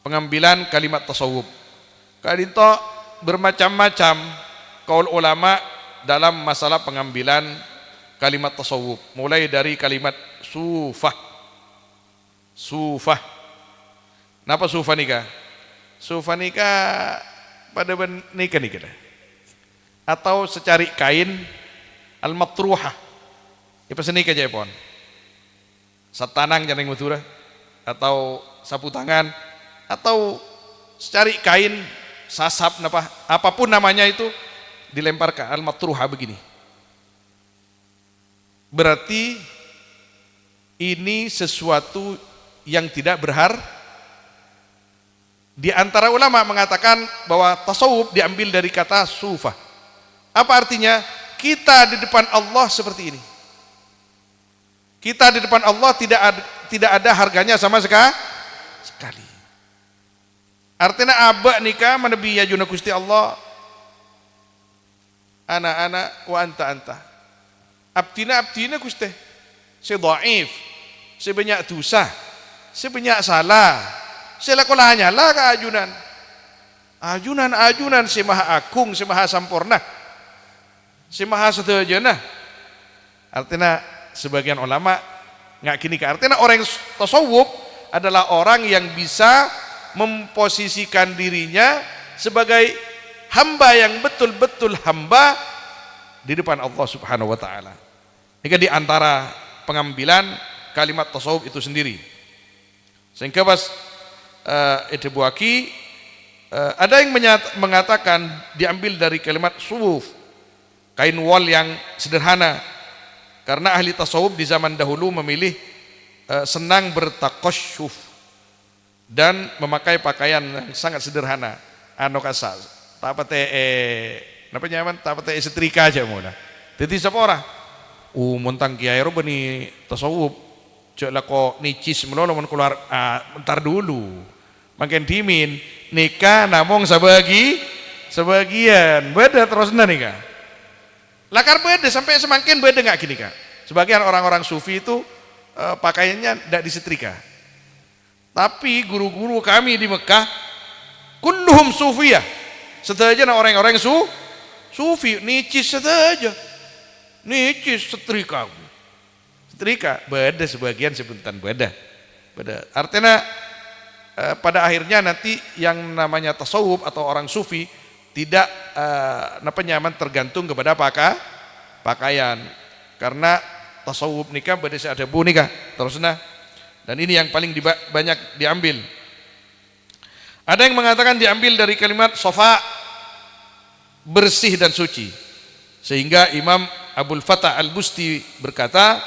pengambilan kalimat tasawuf. Kaninto bermacam-macam kaul ulama dalam masalah pengambilan kalimat tasawuf, mulai dari kalimat sufah. Napa sufah nikah? Sufah nikah pada nikah atau secari kain al-matruhah. Ipa senika aja pon. Satanang janeng mutura atau sapu tangan atau secari kain sasap napa apapun namanya itu dilemparkan al-matruhah begini. Berarti ini sesuatu yang tidak di antara ulama mengatakan bahwa tasawuf diambil dari kata sufah. Apa artinya? Kita di depan Allah seperti ini. Kita di depan Allah tidak ada harganya sama sekali. Artinya abak nikah menebi yajuna Gusti Allah. Anak-anak wa anta. Abdina Gusti. Saya dhaif. Saya banyak dosa. Saya banyak salah. Saya lakukan hanyalah keajunan. Ajunan si maha agung, si maha sampurna, si maha sedajana. Artinya sebagian ulama nggak gini, artinya orang tasawuf adalah orang yang bisa memposisikan dirinya sebagai hamba yang betul-betul hamba di depan Allah Subhanahu wa taala. Ini di antara pengambilan kalimat tasawuf itu sendiri. Sehingga pas ada yang mengatakan diambil dari kalimat sufuf, kain wol yang sederhana, karena ahli tasawuf di zaman dahulu memilih senang bertaqasyuf dan memakai pakaian yang sangat sederhana, kasa tapate napa nyaman tapate setrika aja muna. Jadi siapa orang montang kiai ro bani tasawuf cek lako nicis melolo men keluar bentar dulu makin dimin nikah namong sebagian beda terus nikah lakar beda sampai semakin beda nggak gini kak. Sebagian orang-orang sufi itu pakaiannya tidak disetrika, tapi guru-guru kami di Mekah kulluhum sufiyah, sedaja orang-orang sufi nicis sedaja, nicis setrika beda sebagian sebentar beda. Artinya pada akhirnya nanti yang namanya tasawuf atau orang sufi tidak nyaman tergantung kepada pakaian, karena tasawuf nikah beda ada bu nikah terus dan ini yang paling banyak diambil. Ada yang mengatakan diambil dari kalimat sofa, bersih dan suci, sehingga Imam Abul Fatah Al-Busti berkata,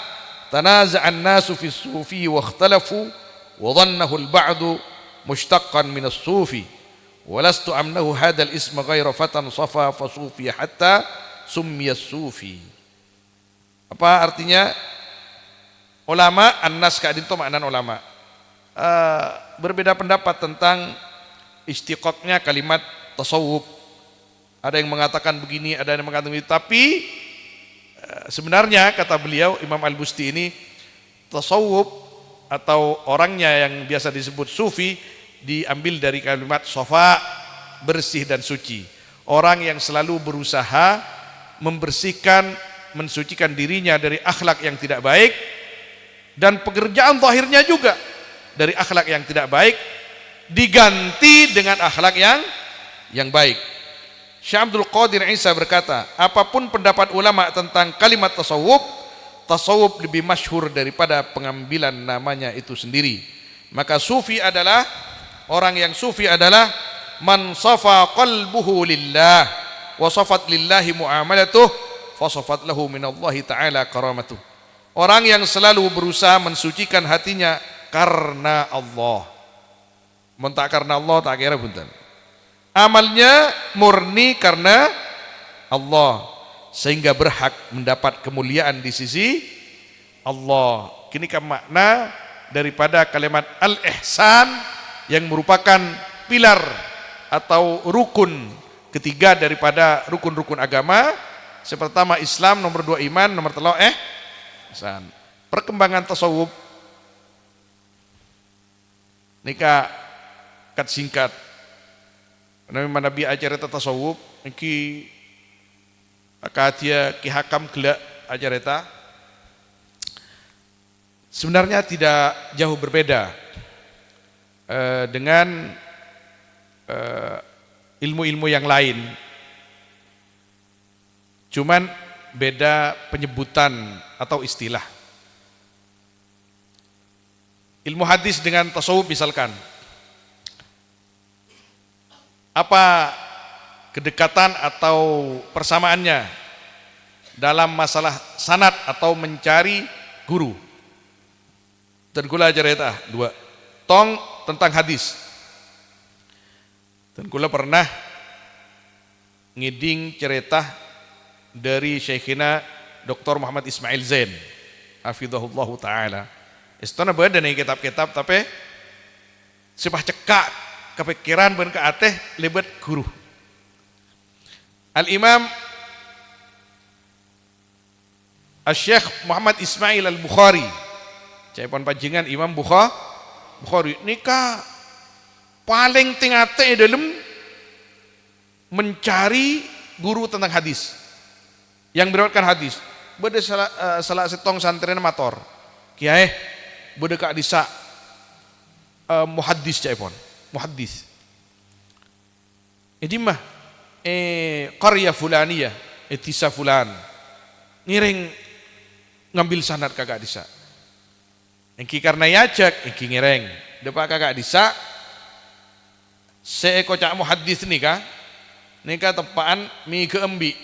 tanaza'an nasu fi sufi wa ikhtalafu wa dhannahu al-ba'du mushtaqqan min as-sufi wa lastu amnahu hadha al-isma ghayra fatan safa fa sufi hatta summiya as-sufi. Apa artinya? Ulama an-nas kadin itu makna ulama berbeda pendapat tentang istiqaqnya kalimat tasawuf. Ada yang mengatakan begini, ada yang mengatakan begini, tapi sebenarnya kata beliau Imam Al-Busti ini, tasawuf atau orangnya yang biasa disebut sufi diambil dari kalimat sofa, bersih dan suci. Orang yang selalu berusaha membersihkan, mensucikan dirinya dari akhlak yang tidak baik, dan pekerjaan zahirnya juga dari akhlak yang tidak baik diganti dengan akhlak yang baik. Syekh Abdul Qadir Isa berkata, apapun pendapat ulama tentang kalimat tasawuf lebih masyhur daripada pengambilan namanya itu sendiri. Maka sufi adalah, orang yang sufi adalah man safa qalbuhu lillah wa safat lillahi muamalatuh fa safat lahu minallahi ta'ala karamatuh. Orang yang selalu berusaha mensucikan hatinya karena Allah. Mun tak karena Allah tak kira bunten. Amalnya murni karena Allah, sehingga berhak mendapat kemuliaan di sisi Allah. Kini kan makna daripada kalimat al-ihsan yang merupakan pilar atau rukun ketiga daripada rukun-rukun agama. Pertama Islam, nomor 2 iman, nomor 3 ihsan. Perkembangan tasawuf nika kat singkat. Nabi ajar eta tasawuf iki akatia ki hakam gelak ajar eta sebenarnya tidak jauh berbeda dengan ilmu-ilmu yang lain, cuman beda penyebutan atau istilah. Ilmu hadis dengan tasawuf misalkan, apa kedekatan atau persamaannya dalam masalah sanad atau mencari guru? Dan kula ajar eta dua tong tentang hadis. Dan kula pernah ngiding cerita dari Syekhina Dr. Muhammad Ismail Zain hafizahullahu taala. Istana badan nih kitab-kitab tapi sepah cekak kepikiran ben ke ateh lebet guru. Al-Imam Al-Syekh Muhammad Ismail Al-Bukhari, caipon panjenengan Imam Bukhari nikah paling tingate dalam mencari guru tentang hadis yang beriwayatkan hadis. Bede salah setong santren mator kiai bede ka disa muhaddis caipon muhaddis jadi mah qarya fulaniyah etisa fulan ngiring ngambil sanad kagak disa engki karena yajak engki ngireng depa kagak disa seeko cak muhaddis nika tepaan mi keembi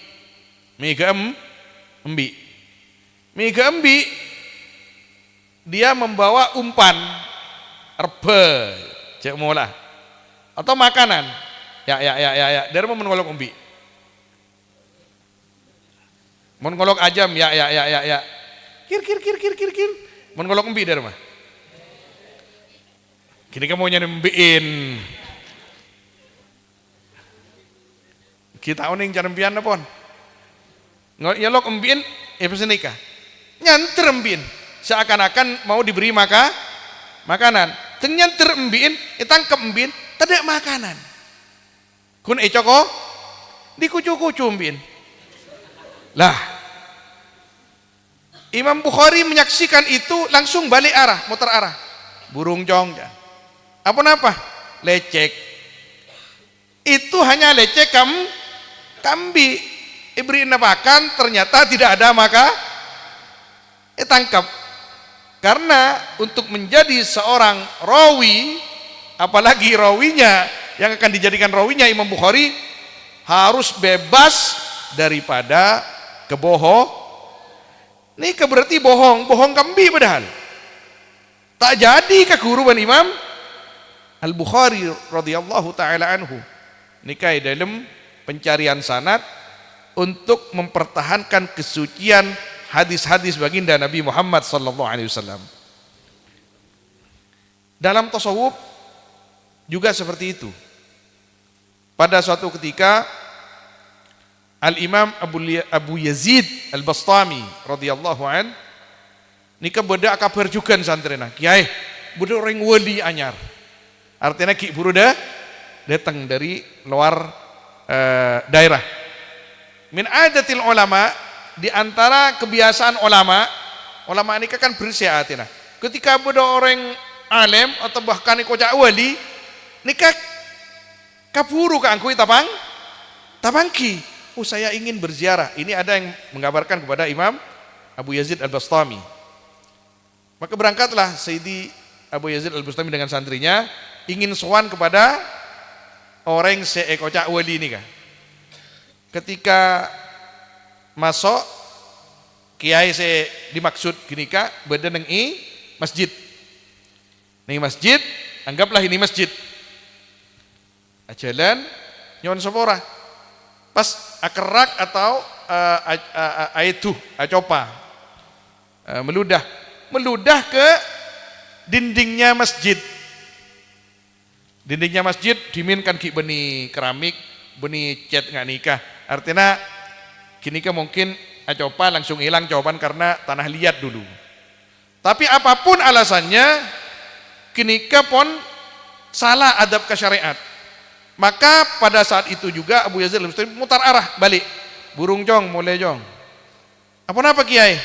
dia membawa umpan erbe cek mola atau makanan ya dari mau menggolok umbi menggolok ajam ya kir menggolok umbi dari mah kini kamu nyembiin kita oning carempian pon nyolok umbiin pesen nikah nyanter umbiin seakan-akan mau diberi makanan nyanter umbiin tangkep umbiin tidak makanan kun coko dikucu-kucu umbiin lah. Imam Bukhari menyaksikan itu langsung balik arah, muter arah burung jong apa lecek itu hanya lecek kambi ibri napakan ternyata tidak ada maka tangkap. Karena untuk menjadi seorang rawi, apalagi rawinya yang akan dijadikan rawinya Imam Bukhari harus bebas daripada ini berarti bohong kambi padahal tak jadi keguruan Imam Al-Bukhari radhiyallahu taala anhu nikai dalam pencarian sanad untuk mempertahankan kesucian hadis-hadis baginda Nabi Muhammad sallallahu alaihi wasallam. Dalam tasawuf juga seperti itu. Pada suatu ketika Al-Imam Abu Yazid Al-Bastami radhiyallahu an nika beda kabar juga santrena kiai beda orang wali anyar artinya ki buruda datang dari luar daerah min adatil ulama di antara kebiasaan ulama ini kan bersyahatina ketika beda orang alim atau bahkan kocak wali nikah kaburu ka angkui tapangki saya ingin berziarah. Ini ada yang mengabarkan kepada Imam Abu Yazid Al-Bastami. Maka berangkatlah Sayyidi Abu Yazid Al-Bastami dengan santrinya ingin sowan kepada orang seekocak wali ini kan. Ketika masuk kiai se dimaksud gini kak beda neng masjid. Neng masjid, anggaplah ini masjid. Jalan nyon sepora. Pas akerak atau aitu acopa meludah ke dindingnya masjid. Dindingnya masjid diminkan ki beni keramik, beni cat nggak nikah. Artinya kini ke mungkin coba langsung hilang jawaban karena tanah liat dulu. Tapi apapun alasannya, kini ke pun salah adab ke syariat. Maka pada saat itu juga Abu Yazid al-Bustami mutar arah balik. Burung jong, mulai jong. Apa kiai?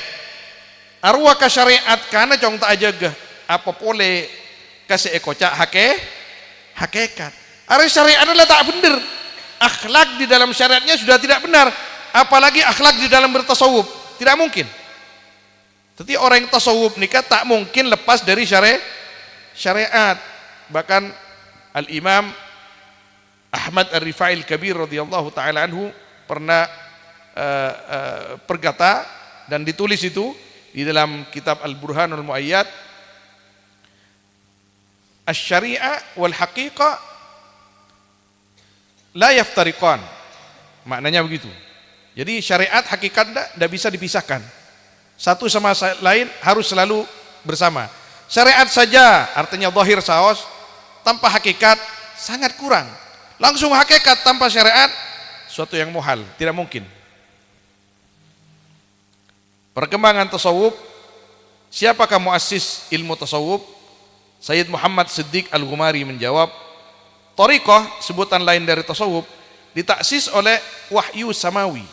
Arwah ke syariat karena jong tak ajaga. Apa boleh kasih ekocak hakikat. Arwah syariat adalah tak benar. Akhlak di dalam syariatnya sudah tidak benar. Apalagi akhlak di dalam bertasawuf. Tidak mungkin. Jadi orang yang tasawuf nikah tak mungkin lepas dari syariat. Bahkan Al-Imam Ahmad Ar-Rifai Al-Kabir radhiyallahu taala anhu pernah berkata dan ditulis itu di dalam kitab Al-Burhanul Muayyad, asy-syari'ah wal haqiqah la yaftariqan. Maknanya begitu. Jadi syariat hakikat tidak bisa dipisahkan. Satu sama lain harus selalu bersama. Syariat saja artinya zahir saos tanpa hakikat sangat kurang. Langsung hakikat tanpa syariat suatu yang muhal, tidak mungkin. Perkembangan tasawuf, siapakah muassis ilmu tasawuf? Sayyid Muhammad Siddiq Al-Ghumari menjawab, thariqah, sebutan lain dari tasawuf, ditaksis oleh wahyu samawi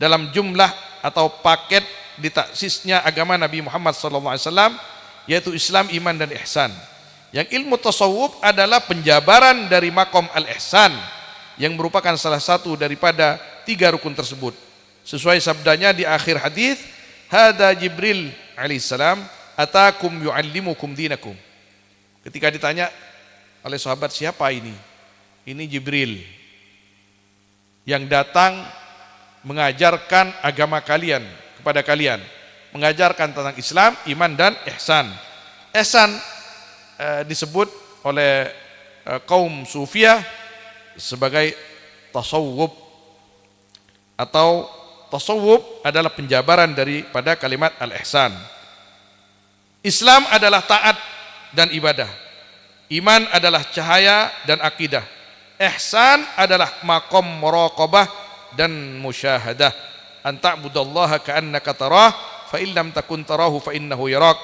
dalam jumlah atau paket ditaksisnya agama Nabi Muhammad SAW, yaitu Islam, iman dan ihsan. Yang ilmu tasawuf adalah penjabaran dari makom al-ihsan yang merupakan salah satu daripada 3 rukun tersebut. Sesuai sabdanya di akhir hadis, hada Jibril alaihissalam atakum yu'allimukum dinakum. Ketika ditanya oleh sahabat, siapa ini? Ini Jibril yang datang mengajarkan agama kalian kepada kalian, mengajarkan tentang Islam, iman dan ihsan. Ihsan disebut oleh kaum Sufiyah sebagai tasawuf, atau tasawuf adalah penjabaran daripada kalimat al-ihsan. Islam adalah taat dan ibadah, iman adalah cahaya dan akidah, ihsan adalah makom muraqabah dan musyahadah, anta'budallaha ka'annaka tarah fa illam takun tarahu fa innahu yarak.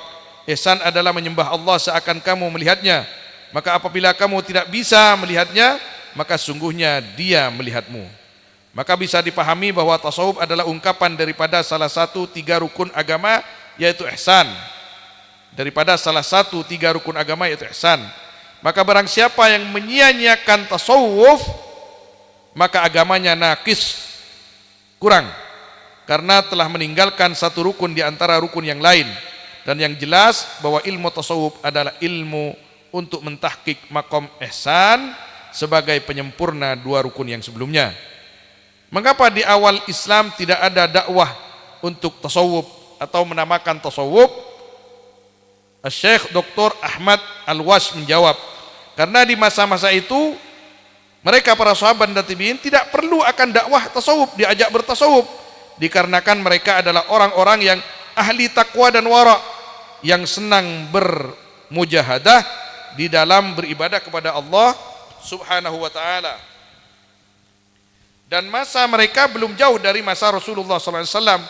Ihsan adalah menyembah Allah seakan kamu melihatnya, maka apabila kamu tidak bisa melihatnya, maka sungguhnya dia melihatmu. Maka bisa dipahami bahwa tasawuf adalah ungkapan daripada salah satu 3 rukun agama, yaitu ihsan. Daripada salah satu 3 rukun agama, yaitu ihsan. Maka barang siapa yang menyia-nyiakan tasawuf, maka agamanya nakis, kurang, karena telah meninggalkan satu rukun di antara rukun yang lain. Dan yang jelas bahwa ilmu tasawuf adalah ilmu untuk mentahqiq makom ihsan sebagai penyempurna 2 rukun yang sebelumnya. Mengapa di awal Islam tidak ada dakwah untuk tasawuf atau menamakan tasawuf? Syekh Dr. Ahmad Al-Was menjawab, karena di masa-masa itu mereka para sahabat dan tabi'in tidak perlu akan dakwah tasawuf, diajak bertasawuf, dikarenakan mereka adalah orang-orang yang ahli takwa dan wara', yang senang bermujahadah di dalam beribadah kepada Allah Subhanahu wa ta'ala. Dan masa mereka belum jauh dari masa Rasulullah SAW.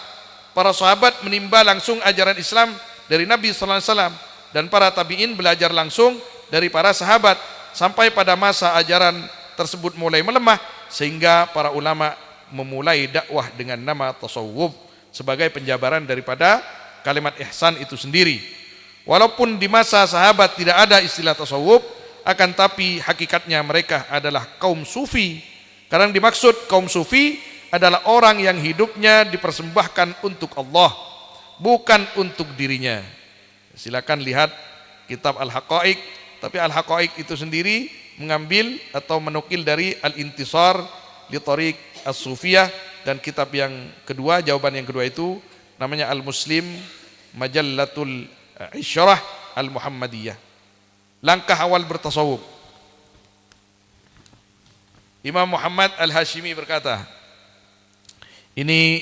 Para sahabat menimba langsung ajaran Islam dari Nabi SAW, dan para tabi'in belajar langsung dari para sahabat, sampai pada masa ajaran tersebut mulai melemah, sehingga para ulama memulai dakwah dengan nama tasawuf sebagai penjabaran daripada kalimat ihsan itu sendiri. Walaupun di masa sahabat tidak ada istilah tasawuf, akan tapi hakikatnya mereka adalah kaum sufi. Karena yang dimaksud kaum sufi adalah orang yang hidupnya dipersembahkan untuk Allah, bukan untuk dirinya. Silakan lihat kitab Al-Haqaiq, tapi Al-Haqaiq itu sendiri mengambil atau menukil dari Al-Intisar li Tariq As-Sufiyah, dan kitab yang kedua, jawaban yang kedua itu namanya Al-Muslim Majallatul Isyrah Al-Muhammadiyah. Langkah awal bertasawuf. Imam Muhammad Al-Hashimi berkata, ini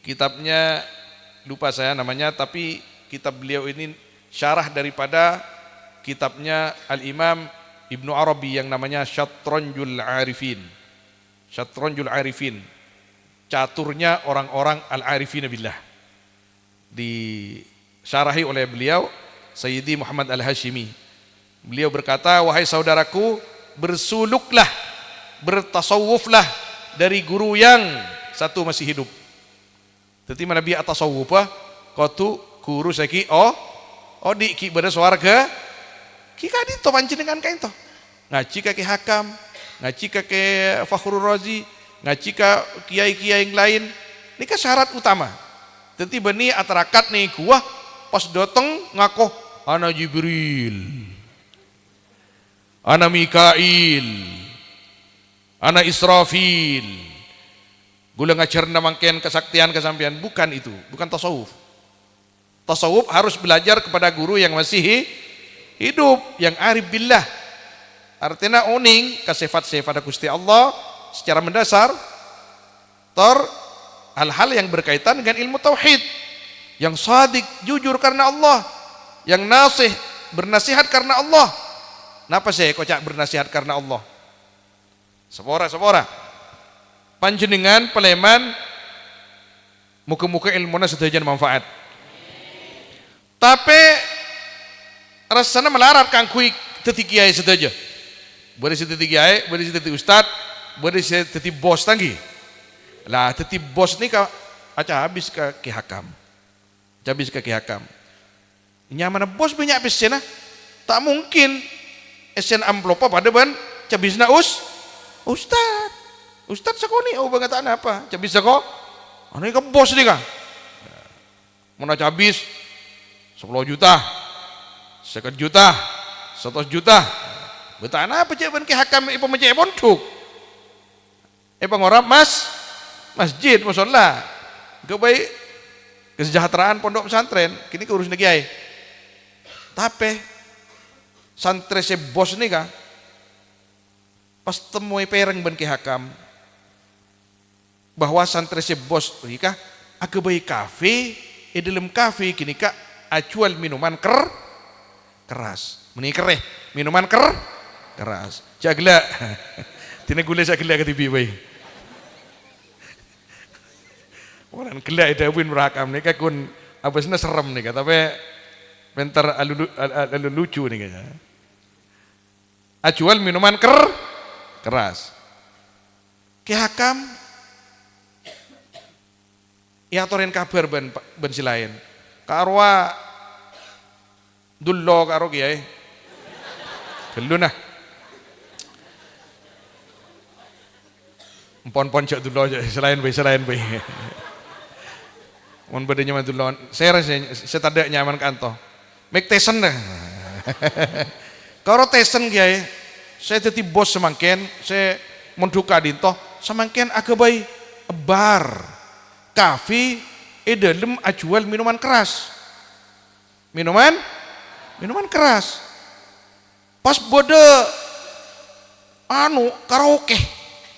kitabnya lupa saya namanya, tapi kitab beliau ini syarah daripada kitabnya Al-Imam Ibnu Arabi yang namanya Syatranjul Arifin. Syatranjul Arifin, caturnya orang-orang al-arifin billah. Disyarahi oleh beliau Sayyidi Muhammad Al-Hashimi. Beliau berkata, wahai saudaraku, bersuluklah, bertasawuflah dari guru yang satu masih hidup. Tetapi Nabi atasawuf kau tu guru saki di ki pada swarga ki kadi to panjenengan kain to ngaji ka ki Hakam, ngaji ka ki Fakhrul Razi, ngaji ka kiai-kiai yang lain. Ini kan syarat utama. Tetapi bani atarakat nih gua pas datang ngaku ana Jibril, ana Mikail, ana Israfil. Gula ngajarna mangken kesaktian kesampian, bukan itu, bukan tasawuf. Tasawuf harus belajar kepada guru yang masih hidup, yang arif billah. Artinya uning ke sifat-sifat Gusti Allah secara mendasar hal-hal yang berkaitan dengan ilmu tauhid, yang sadik, jujur karena Allah, yang nasih, bernasihat karena Allah. Napa saya kocak bernasihat karena Allah? Sepora panjenengan peleman muka-muka ilmunya sedajan manfaat, tapi rasanya melarat kangkui teti kiai sedaja. Boleh si teti kiai, boleh si teti ustad, boleh si teti bos tanggi. Lah teti bos ni ka aca habis ke Ki Hakam. Habis ke Ki Hakam. Nyaman bos banyak habis cina. Tak mungkin esen amplopa pada ban cabisna ustad. Ustad sakoni bangetan apa? Cabis sako. Anu ka bos ni ka. Mana cabis 10 juta, 1 juta, 100 juta. Betan apa cek ban Ki Hakam ipo mencek pondok. Pengorap masjid mushola. Kebaik kesejahteraan pondok pesantren, kini keurus kiai. Tapi santri se bos ni ka pas temui pereng ban Ki Hakam bahwa santri se bos rika akebai kafe dalam kafe kini ka acual minuman keras. Meni kereh, minuman keras. Jagla. Tina gula jagla ke TV bae. Orang gila ida win merakam nih kun abasna serem nih tapi bentar alu lucu nih kayaknya. Acual minuman keras. Ki Hakam ya toren kabar ben silain. Karwa dullo karo kiai. Gelu nah. Empon-pon cek dullo selain bae. Mun bade nyaman dullo, saya tak nyaman kanto. Make tesen dah. Karo tesen kiai, saya jadi bos semangken, saya menduka dinto, semangken agabai bar, kafe, dalam ajual minuman keras. Minuman keras. Pas bode karaoke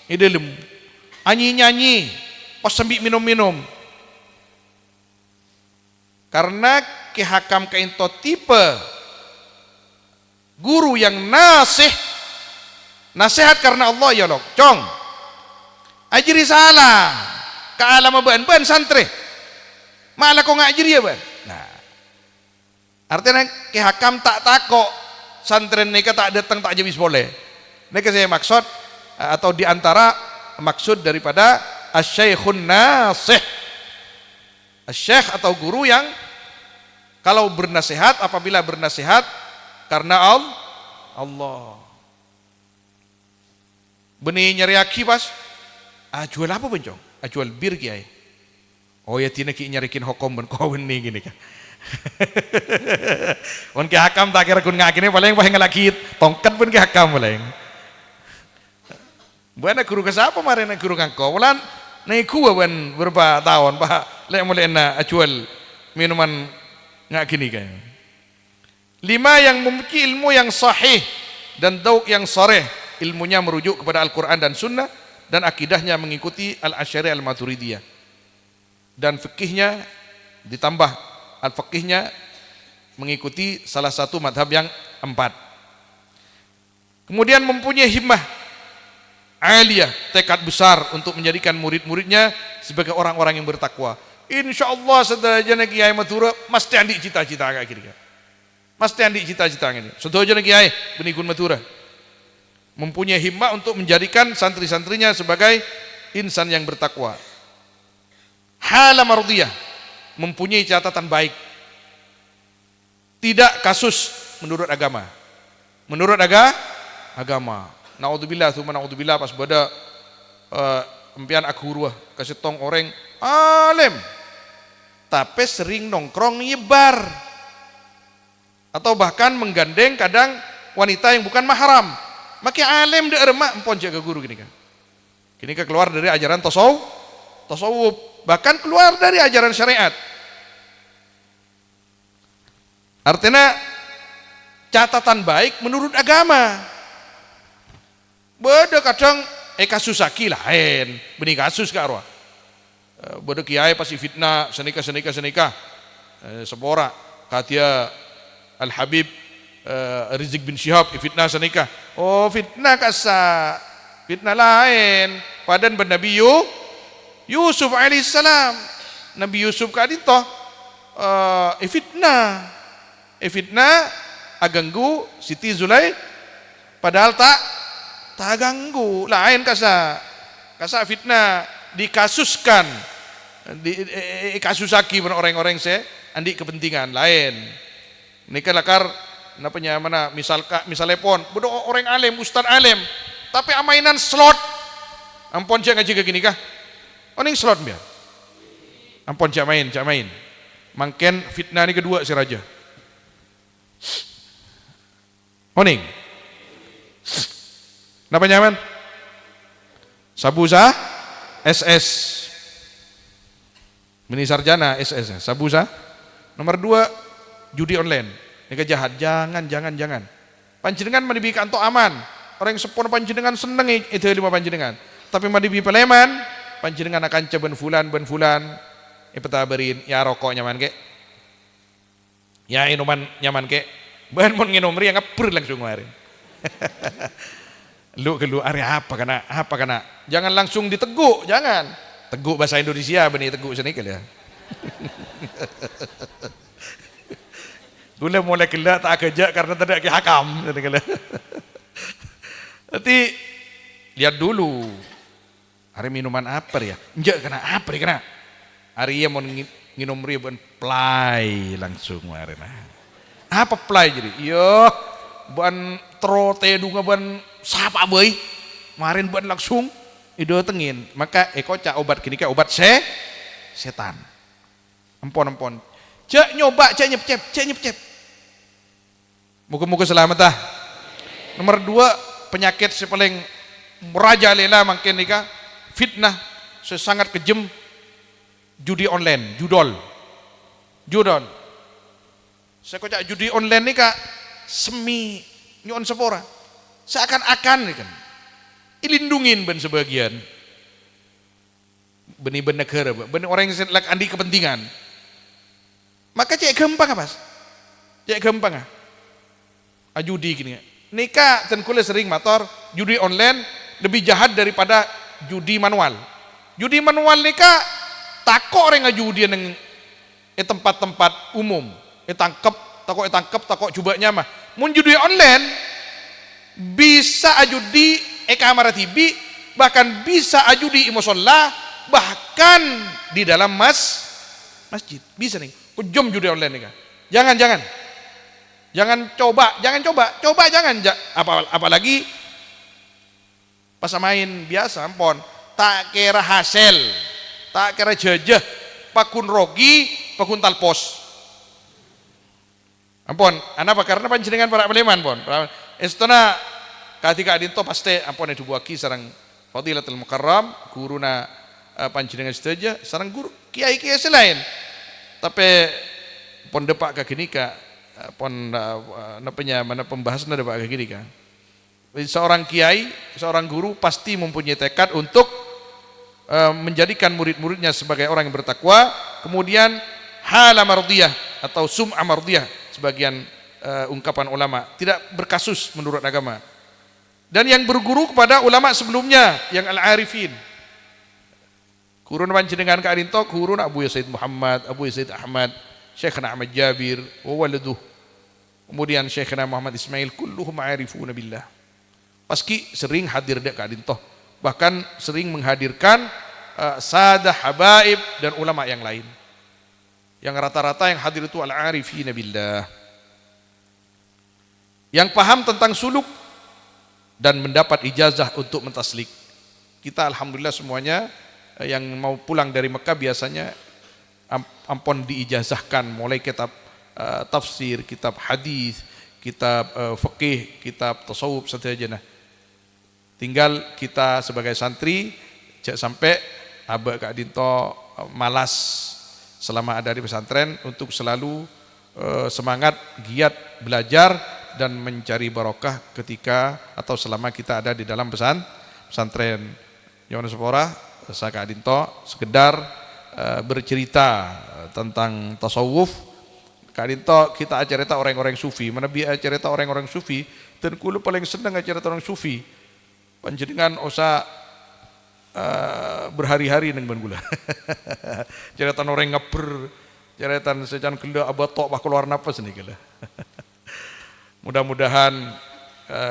dalam nyanyi pas sambil minum karena Ki Hakam kainto tipe guru yang nasihat karena Allah ya loh cong ajri salah ke alam ban santri malah kok ngajri ya ban. Nah artinya Ki Hakam tak takok santri mereka tak datang tak jabis boleh. Mereka saya maksud atau diantara maksud daripada asyaikhun nasih, asyikh atau guru yang kalau bernasihat, apabila bernasihat karena Allah. Benih nyariaki pas jual apa bencong? Jual bir kiai. Oh ya tina ki nyarikin hokom ben kau benih gini kan. Wan Ki Hakam tak kira kun ngakini paling ngelakit tongkat pun Ki Hakam paling. Buana guru kesapa marina guru kangko ulan naik gua ban berapa tahun pak lek mulai na acual minuman ngak gini kan. 5 yang memiliki ilmu yang sahih dan dauk yang sharih, ilmunya merujuk kepada Al-Quran dan Sunnah dan akidahnya mengikuti Al-Asy'ari Al-Maturidiyah dan fikihnya ditambah al-fikihnya mengikuti salah satu madhab yang 4. Kemudian mempunyai himmah aliyah, tekad besar untuk menjadikan murid-muridnya sebagai orang-orang yang bertakwa. Insya Allah sedajana kiai Madura mesti andi cita-cita kayak gini. Mesti andi cita-cita ini. Sedajana kiai benikun Madura mempunyai himmah untuk menjadikan santri-santrinya sebagai insan yang bertakwa. Hala mardiyah, mempunyai catatan baik. Tidak kasus menurut agama. Menurut agama. Naudzubillah, tsumma naudzubillah pas pada empian akuruah kasih tong orang alim. Tapi sering nongkrong nyebar. Atau bahkan menggandeng kadang wanita yang bukan mahram. Maki alim de remak empon jaga guru gini kan. Gini kan keluar dari ajaran tasawuf, bahkan keluar dari ajaran syariat. Artinya catatan baik menurut agama. Beda kadang kasus saki lain, benih kasus ke arwah. Beda kiai pasti fitnah senikah. Sebora katia Al Habib Rizik bin Syihab fitnah senikah. Oh fitnah kasa, fitnah lain. Padan ben Nabi Yusuf alaihissalam, Nabi Yusuf kadito fitnah aganggu Siti Zulai padahal tak ganggu lain kasa fitnah dikasuskan kasusaki orang-orang saya andi kepentingan lain ini kan lakar napanya mana misalnya pon bodoh orang alim ustad alim tapi amainan slot ampon cak ngaji ke gini kah oning slot biar ampon cak main mangken fitnah ini kedua si raja oning napa nyaman sabusa SS mini sarjana SS sabusa nomor 2 judi online ini kejahat jangan panjenengan madibi kanto aman orang yang sepon panjenengan seneng itu 5 panjenengan tapi madibi peleman panjenengan akan ben fulan petabarin ya rokok nyaman ke ya minuman nyaman ke bahan mon nginom ria ngapur langsung kemarin lu area apa kena jangan langsung diteguk jangan teguk bahasa Indonesia benih teguk senikal ya gula mulai kelak tak kerja karena tidak ke hakam nanti lihat dulu hari minuman apa ya enggak kena apa ya kena hari ya mau nginom ria ben play langsung kemarin apa play jadi yo ban trote dunga ban sapa boy kemarin ban langsung ido tengin maka kocak obat kini kayak obat setan empon cek nyoba cek nyepcep muka selamat dah nomor 2 penyakit si paling merajalela makin nikah fitnah sangat kejem judi online judol saya kocak judi online nih kak semi nyon sepora seakan-akan nih kan ilindungin ben sebagian benih negara benih orang yang lek andi kepentingan maka cek gampang apa cek gampang judi gini nikah dan kuliah sering motor judi online lebih jahat daripada judi manual nikah takok orang ngajudi neng tempat-tempat umum takok cobanya mah mun judi online bisa ajudi kamera TV bahkan bisa ajudi musola bahkan di dalam masjid bisa nih kujum judi online nih kan jangan coba apalagi pas main biasa ampun tak kira hasil tak kira jajah pakun rogi pakun talpos ampun anapa karena panjenengan para peleman pon istana ketika adinto pasti ampun itu buaki sarang Fadilatul Mukarram guruna panjenengan saja sarang guru kiai selain tapi pon depak ke gini ka pon napanya mana pembahasan depak ke gini ka seorang kiai seorang guru pasti mempunyai tekad untuk menjadikan murid-muridnya sebagai orang yang bertakwa kemudian hala mardiyah atau sum'a mardiyah sebagian ungkapan ulama, tidak berkasus menurut agama. Dan yang berguru kepada ulama sebelumnya yang al-arifin. Kurun panjenengan ka adinto kurun Abu Yazid Muhammad, Abu Yazid Ahmad, Syekhna Ahmad Jabir wa waladuh. Kemudian Syekhna Muhammad Ismail kulluhum arifuna billah. Paski sering hadir dek ka adinto. Bahkan sering menghadirkan sadah habaib dan ulama yang lain. Yang rata-rata yang hadir itu al-arifina billah. Yang paham tentang suluk dan mendapat ijazah untuk mentaslik. Kita alhamdulillah semuanya yang mau pulang dari Mekah biasanya ampun diijazahkan mulai kitab tafsir, kitab hadis, kitab fikih, kitab tasawuf saja. Tinggal kita sebagai santri jangan sampai abah Kak Dinto malas selama ada di pesantren untuk selalu semangat giat belajar dan mencari barokah ketika atau selama kita ada di dalam pesantren. Jangan sepora saya Kak Dinto sekedar bercerita tentang tasawuf. Kak Dinto kita cerita orang-orang sufi, mana biar cerita orang-orang sufi dan kulo paling senang cerita orang sufi. Panjenengan usah berhari-hari neng gula. Cerita orang ngeper, cerita sejan kelo abatok bah keluar napas nih kelo. Mudah-mudahan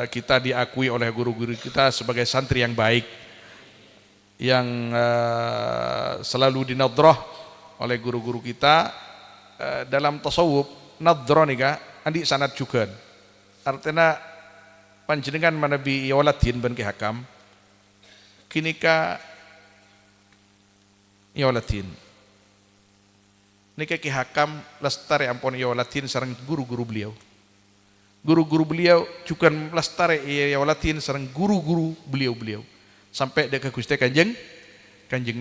kita diakui oleh guru-guru kita sebagai santri yang baik, yang selalu dinadrah oleh guru-guru kita dalam tasawuf. Nadrah nih kak, andi sanad juga. Artinya panjenengan manabi yawalatin ban ki hakam, kini ka yawalatin. Nika ki hakam lestari ampun yawalatin sareng guru-guru beliau. Guru-guru beliau juga lestari yawalatin sareng guru-guru beliau-beliau. Sampai dekat Gusti Kanjeng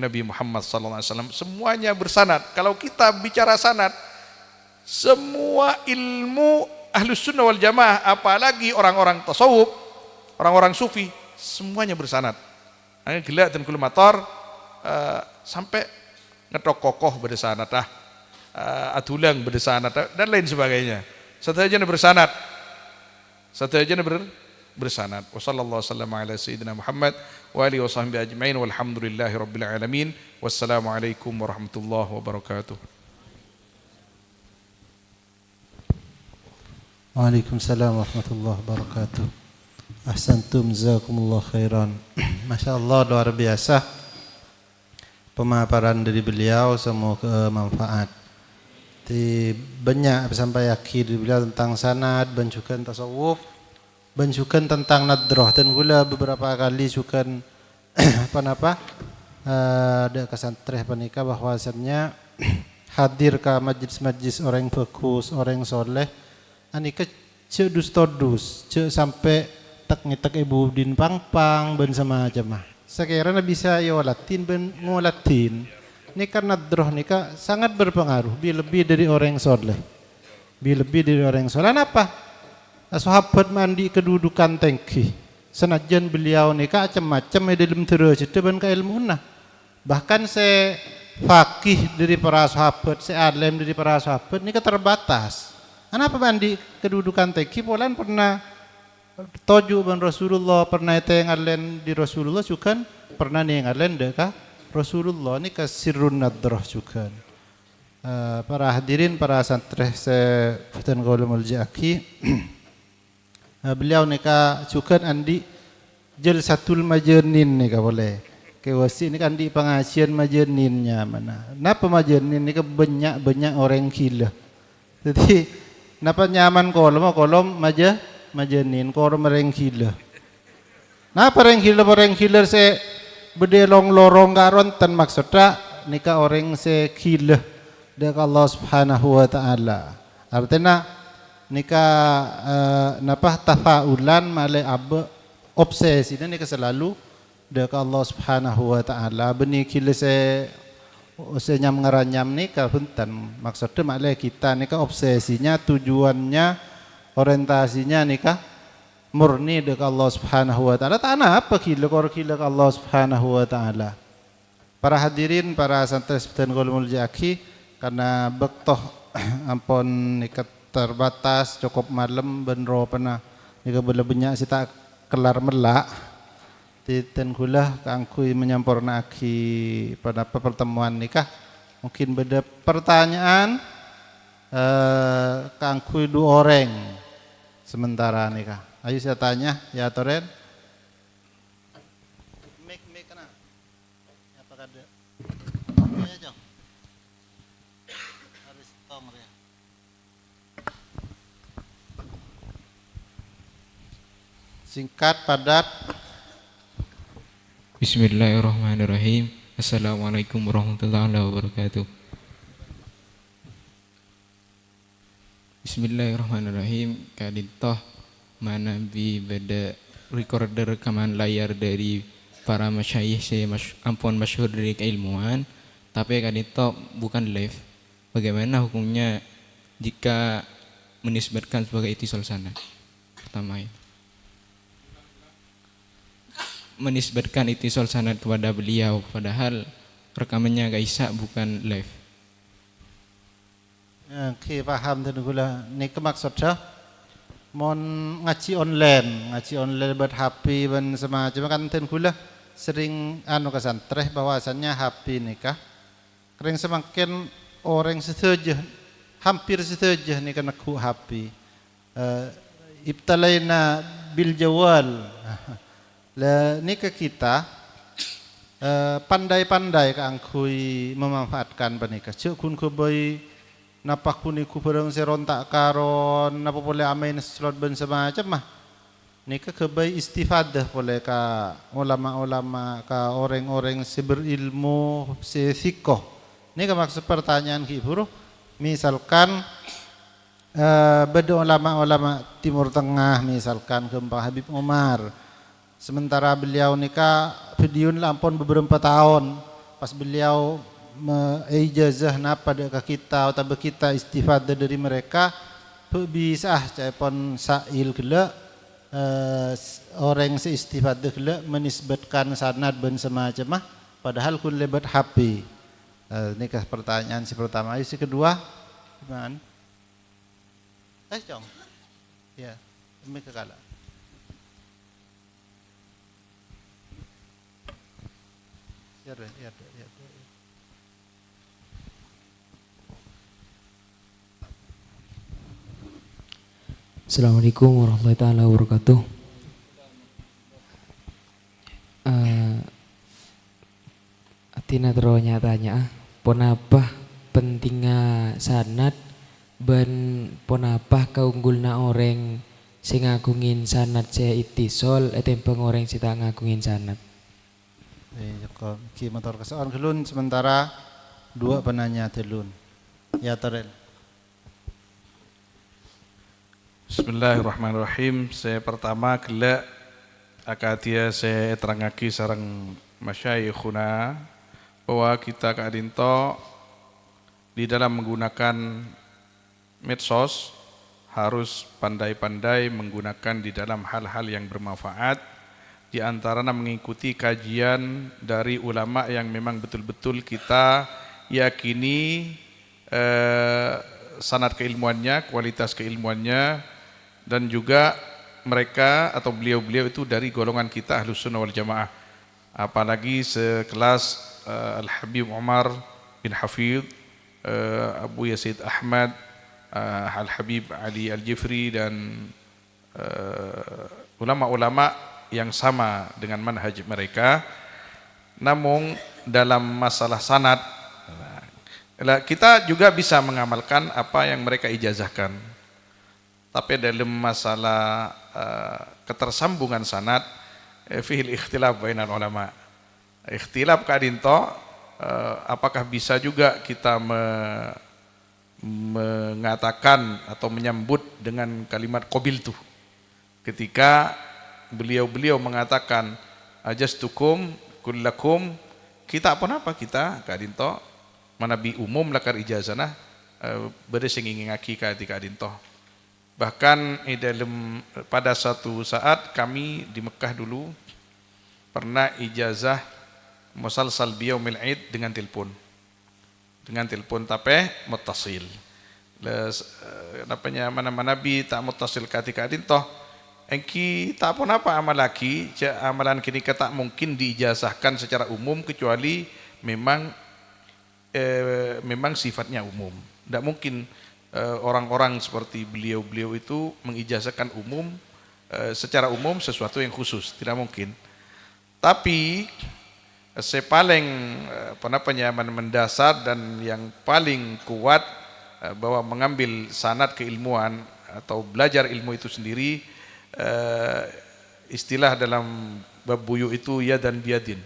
Nabi Muhammad SAW. Semuanya bersanad. Kalau kita bicara sanad, semua ilmu Ahlus Sunnah wal Jamaah, apalagi orang-orang tasawuf, orang-orang sufi, semuanya bersanad. Gila dan kulmator sampai ngetok kokoh bersanad, atulang bersanad dan lain sebagainya. Satu aja bersanad. Bersanad. Wassallallahu wasallam ala sayyidina Muhammad wa alihi wasahbihi ajmain walhamdulillahi rabbil alamin. Wassalamualaikum warahmatullahi wabarakatuh.
Waalaikumsalam warahmatullahi wabarakatuh. Ahsantum jazakumullah khairan. Masya Allah, luar biasa pemaparan dari beliau, semoga manfaat. Banyak sampai yakin dari beliau tentang sanad, banjukan tasawuf, banjukan tentang nadrah, dan gula beberapa kali juga ada kesantreh panika bahwasannya hadir ke majlis-majlis orang bagus, orang soleh, anika cek dus todus, cek sampai tak ngitak ibu din pang-pang ben sama jemaah. Sekiranya bisa ya walatin ben ngolatin. Ini karena nadrah nika sangat berpengaruh, lebih dari orang soleh, lebih dari orang soleh. Apa? Sahabat mandi kedudukan tinggi. Senajan beliau nika macam-macam dalam terus itu ben ke ilmu nah. Bahkan se fakih dari para sahabat, se alim dari para sahabat nika terbatas. Kenapa mandi kedudukan tinggi? Polan pernah toju ban Rasulullah, pernah tengalen di Rasulullah juga, pernah nengalen deka Rasulullah. Ini kasirun nadrah juga. Para hadirin, para santri sebutan Qaulul Jaki, beliau nika juga andi jalsatul majanin nika boleh. Kewasi ini kan di pengajian majaninnya mana? Napa majanin nika banyak orang gila. Jadi napa nyaman kolom majanin kolom orang gila. Napa orang gila se bedelong lorong karonten maksudnya nika orang se gila dek Allah Subhanahu wa taala. Artinya nika napa tafaulan male abe obsesi nika selalu dek Allah Subhanahu wa taala. Beni gila se nyam ngaranyam nika punten maksudnya male kita nika obsesinya, tujuannya, orientasinya nika murni dek Allah Subhanahu wa taala. Tanah apa kila Allah Subhanahu wa taala. Para hadirin, para santri sebutan Qaulul Jaki, karena bektoh ampun nikat terbatas cukup malam benro pernah jika boleh banyak sita kelar melak titen gula kangkui menyampurnaki pada pertemuan nikah mungkin beda pertanyaan kangkui 2 orang sementara nikah ayo saya tanya ya Toren mik kena apa kada ya jom harus tong ya. Singkat, padat.
Bismillahirrahmanirrahim. Assalamualaikum warahmatullahi wabarakatuh. Bismillahirrahmanirrahim. Kadintoh mana bi beda recorder rekaman layar dari para masyayikh saya ampun masyhur dari keilmuan, tapi kadintoh bukan live. Bagaimana hukumnya jika menisbatkan sebagai itisal sanad? Pertama ya. Menisbatkan itisal sanad kepada beliau padahal rekamannya Gaisa bukan live.
Oke, paham tuan gula. Ni ke maksudnya mon ngaji online buat HP dan semacam kan tuan gula sering kesan treh bahwasannya HP nikah kering semakin orang setuju hampir setuju ni kena ku HP ibtalaina bil jawal. Lah ni ke kita pandai-pandai keangkui memanfaatkan pernikah. Cuk kun ku boy napa kuni ku perang serontak karon napa boleh amain slot ben semacam mah. Ni ke boy istifadah boleh ka ulama-ulama ka orang-orang seberilmu sesikoh. Ni ke maksud pertanyaan ki buru. Misalkan beda ulama-ulama Timur Tengah misalkan ke Mbah Habib Umar. Sementara beliau nikah video lampon beberapa tahun pas beliau ijazah napa ke kita atau kita istifadah dari mereka bisa cepon sail gela orang seistifadah gela menisbatkan sanad ben semacam mah padahal kun lebat HP. Nikah pertanyaan si pertama, si kedua gimana? Jom. Ya, demi kekala. Ya.
Assalamualaikum warahmatullahi wabarakatuh. Atina teronya tanya, ponapa pentingnya sanad ban ponapa kaunggulna orang sing ngagungin sanad saya itisol etempeng orang sita ngagungin sanad.
Joko ki motor kesoan gelun sementara 2 penanya telun. Ya Toren.
Bismillahirrahmanirrahim. Saya pertama kelak akatia saya terangaki sarang masyayikhuna bahwa kita kadinto di dalam menggunakan medsos harus pandai-pandai menggunakan di dalam hal-hal yang bermanfaat. Di antaranya mengikuti kajian dari ulama yang memang betul-betul kita yakini sanad keilmuannya, kualitas keilmuannya, dan juga mereka atau beliau-beliau itu dari golongan kita Ahlus Sunnah wal Jamaah. Apalagi sekelas Al-Habib Umar bin Hafidh, Abu Yazid Ahmad, Al-Habib Ali Al-Jifri dan ulama-ulama yang sama dengan manhaj mereka. Namun dalam masalah sanad kita juga bisa mengamalkan apa yang mereka ijazahkan. Tapi dalam masalah ketersambungan sanad fihil ikhtilaf bainal ulama. Ikhtilaf kadinto apakah bisa juga kita mengatakan atau menyambut dengan kalimat qabiltu ketika beliau-beliau mengatakan ajastukum kullakum, kita apa kita kadinto manabi umum lakar ijazana bade sing ngingaki ketika kadinto. Bahkan dalam pada satu saat kami di Mekah dulu pernah ijazah musalsal biyaumil id dengan telepon tapeh muttasil. mana nabi tak mutasil katika adintoh engki tak pun apa amal lagi amalan kini tak mungkin diijazahkan secara umum kecuali memang sifatnya umum. Tidak mungkin orang-orang seperti beliau itu mengijazahkan umum secara umum sesuatu yang khusus, tidak mungkin. Tapi paling mendasar dan yang paling kuat bahwa mengambil sanad keilmuan atau belajar ilmu itu sendiri, istilah dalam bab buyu itu ya dan biadin.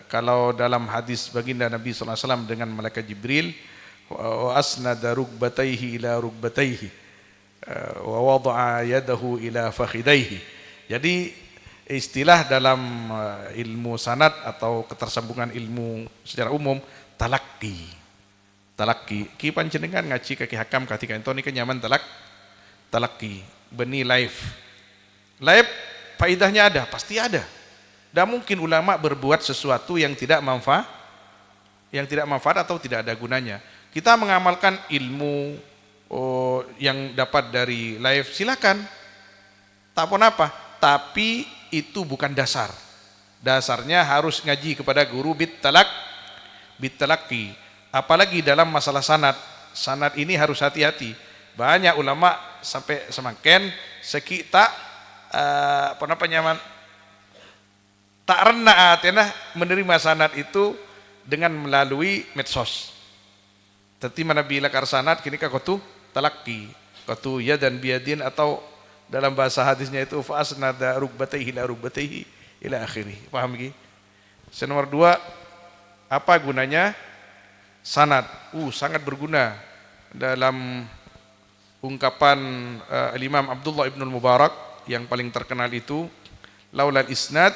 Kalau dalam hadis baginda Nabi SAW dengan malaikat Jibril, wa asnada rukbatayhi ila rukbatayhi wa wada'a yadahu ila fakhidayhi. Jadi istilah dalam ilmu sanad atau ketersambungan ilmu secara umum talaki. Ki panjenengan ngaji kaki hakam ketika itu ni kenyaman talaki beni live faidahnya ada, pasti ada. Tidak mungkin ulama berbuat sesuatu yang tidak manfaat atau tidak ada gunanya. Kita mengamalkan ilmu yang dapat dari live, silakan. Tak pun apa, tapi itu bukan dasar. Dasarnya harus ngaji kepada guru bitalaki. Apalagi dalam masalah sanad. Sanad ini harus hati-hati. Banyak ulama sampai semakin sekita tak rena menerima sanad itu dengan melalui medsos. Teti mana bila kar sanad kini kakotu talaki, kotu ya dan biadin, atau dalam bahasa hadisnya itu fa'asnada rukbatayhi ila rukbatayhi ila akhirih. Paham lagi? Nomor 2, apa gunanya sanad? Sangat berguna dalam ungkapan Imam Abdullah ibn Mubarak yang paling terkenal itu, laulal isnad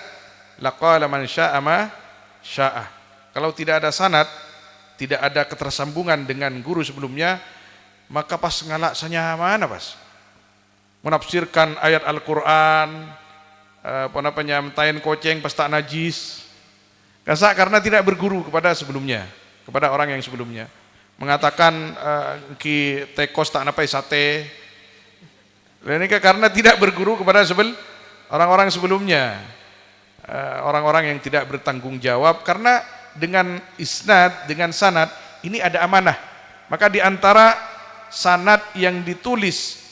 laqala man syaa ma syaa. Kalau tidak ada sanad, tidak ada ketersambungan dengan guru sebelumnya, maka pas ngalak mana pas menafsirkan ayat Al-Quran, tain koceng pas tak najis, karena tidak berguru kepada sebelumnya, kepada orang yang sebelumnya. Mengatakan ki tekos tak napai sate, ini karena tidak berguru kepada orang-orang sebelumnya. Orang-orang yang tidak bertanggung jawab, karena dengan isnad, dengan sanad ini ada amanah. Maka di antara sanad yang ditulis,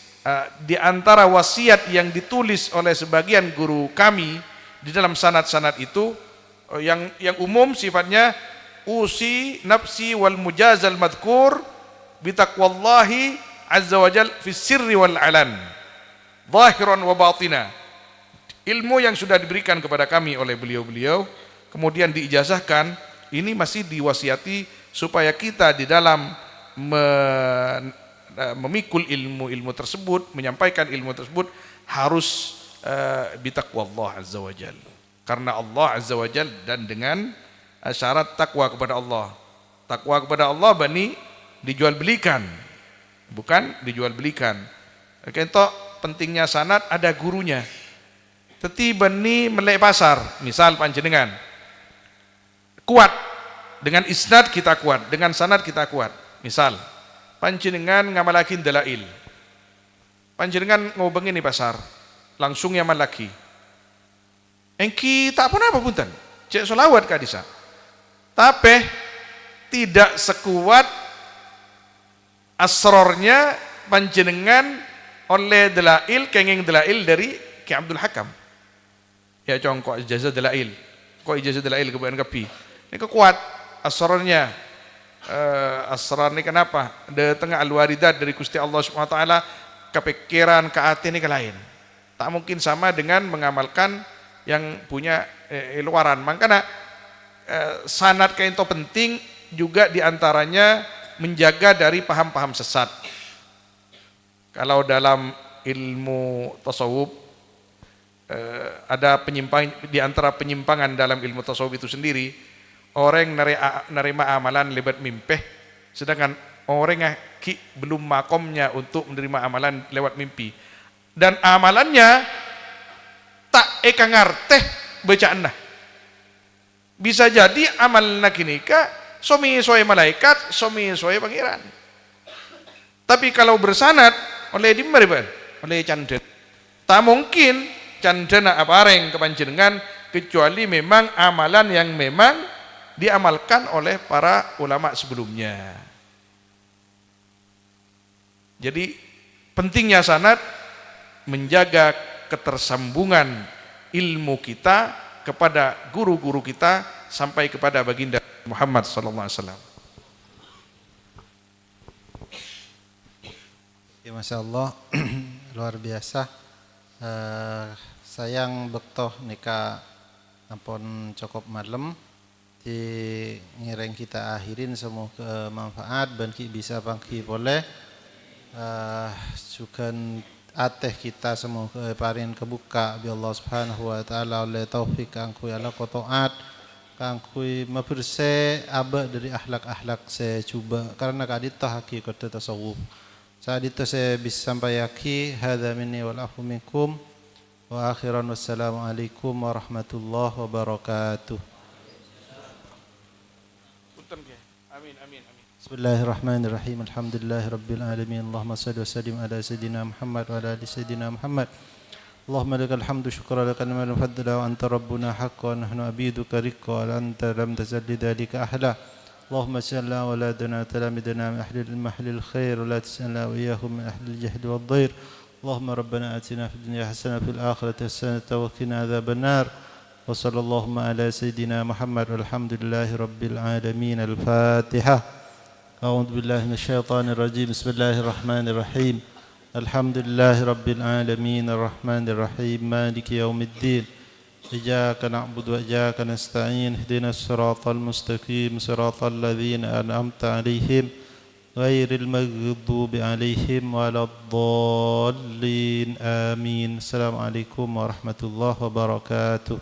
di antara wasiat yang ditulis oleh sebagian guru kami di dalam sanad-sanad itu, yang umum sifatnya, usi nafsi wal mujazal madhkur bitaqwallahi azza wajal fis sirri wal alan zahiran wa batina. Ilmu yang sudah diberikan kepada kami oleh beliau-beliau kemudian diijazahkan, ini masih diwasiati supaya kita di dalam memikul ilmu tersebut, menyampaikan ilmu tersebut harus bitaqwallah azza wajal, karena Allah azza wajal, dan dengan syarat takwa kepada Allah. Takwa kepada Allah bani dijual belikan, bukan dijual belikan. Kentok pentingnya sanad, ada gurunya. Teti bani melek pasar, misal panjenengan kuat dengan isnad, kita kuat dengan sanad, kita kuat. Misal panjenengan ngamalakin dalail, panjenengan ngobengin di pasar, langsung nyaman lagi. Engki tak pun apa punten, cek solawat kadisa. Tapi tidak sekuat asrornya panjenengan oleh dalail, kenging dalail dari Ki Abdul Hakam. Ya congkok ijazah dalail, kok ijazah dalail kebanyakan kapi. Ini kekuat asrornya. Asrar ini kenapa? De tengah al-waridat dari Gusti Allah Subhanahu wa taala, kepikiran ke hati ini ke lain. Tak mungkin sama dengan mengamalkan yang punya luaran. Makanya sanad kain itu penting juga diantaranya menjaga dari paham-paham sesat. Kalau dalam ilmu tasawuf ada penyimpangan, di antara penyimpangan dalam ilmu tasawuf itu sendiri, orang nerima amalan lewat mimpi, sedangkan orang belum makomnya untuk menerima amalan lewat mimpi, dan amalannya tak ngarteh bacaan. Bisa jadi amal nakinika somi soe malaikat, somi soe pangeran. Tapi kalau bersanad oleh dimari oleh canden. Tak mungkin candena apareng kepanjenengan kecuali memang amalan yang memang diamalkan oleh para ulama sebelumnya. Jadi pentingnya sanad menjaga ketersambungan ilmu kita kepada guru-guru kita sampai kepada baginda Muhammad sallallahu alaihi wasallam.
Ya, Masya Allah, luar biasa. Sayang bektoh nikah ampun cukup malam di ngireng kita akhirin semua kemanfaat dan bisa bangki boleh juga ateh kita semua parin kebuka bi Allah Subhanahu wa taala oleh taufik kangku ala qataat kangku maberse aba dari akhlak-akhlak saya coba karena kadita hakikat tasawuf. Saat itu saya bisa sampai yaki hadza minni wal afu minkum wa akhiran wassalamu alaikum warahmatullahi wabarakatuh.
Amin amin amin.
Bismillahirrahmanirrahim. Alhamdulillahirabbil alamin. Allahumma shalli wa sallim ala sayidina Muhammad wa ala ali sayidina Muhammad. Allahumma lakal hamdu syukran lakal man faddala wa anta rabbuna haqqan nahnu abiduka riqqa wa anta lam tazal lidzalika ahla. اللهم اجعل أولادنا وتلاميذنا من أهل المحل الخير ولا تجعلنا وإياهم من أهل الجهل والضير اللهم ربنا آتنا في الدنيا حسنة وفي الآخرة حسنة وقنا عذاب النار وصلى اللهم على سيدنا محمد والحمد لله رب العالمين. الفاتحة. أعوذ بالله من الشيطان الرجيم. بسم الله الرحمن الرحيم. الحمد لله رب العالمين الرحمن الرحيم مالك يوم الدين إياك نعبد وإياك نستعين اهدنا الصراط المستقيم صراط الذين أنعمت عليهم غير المغضوب عليهم ولا الضالين آمين. السلام عليكم ورحمة الله وبركاته.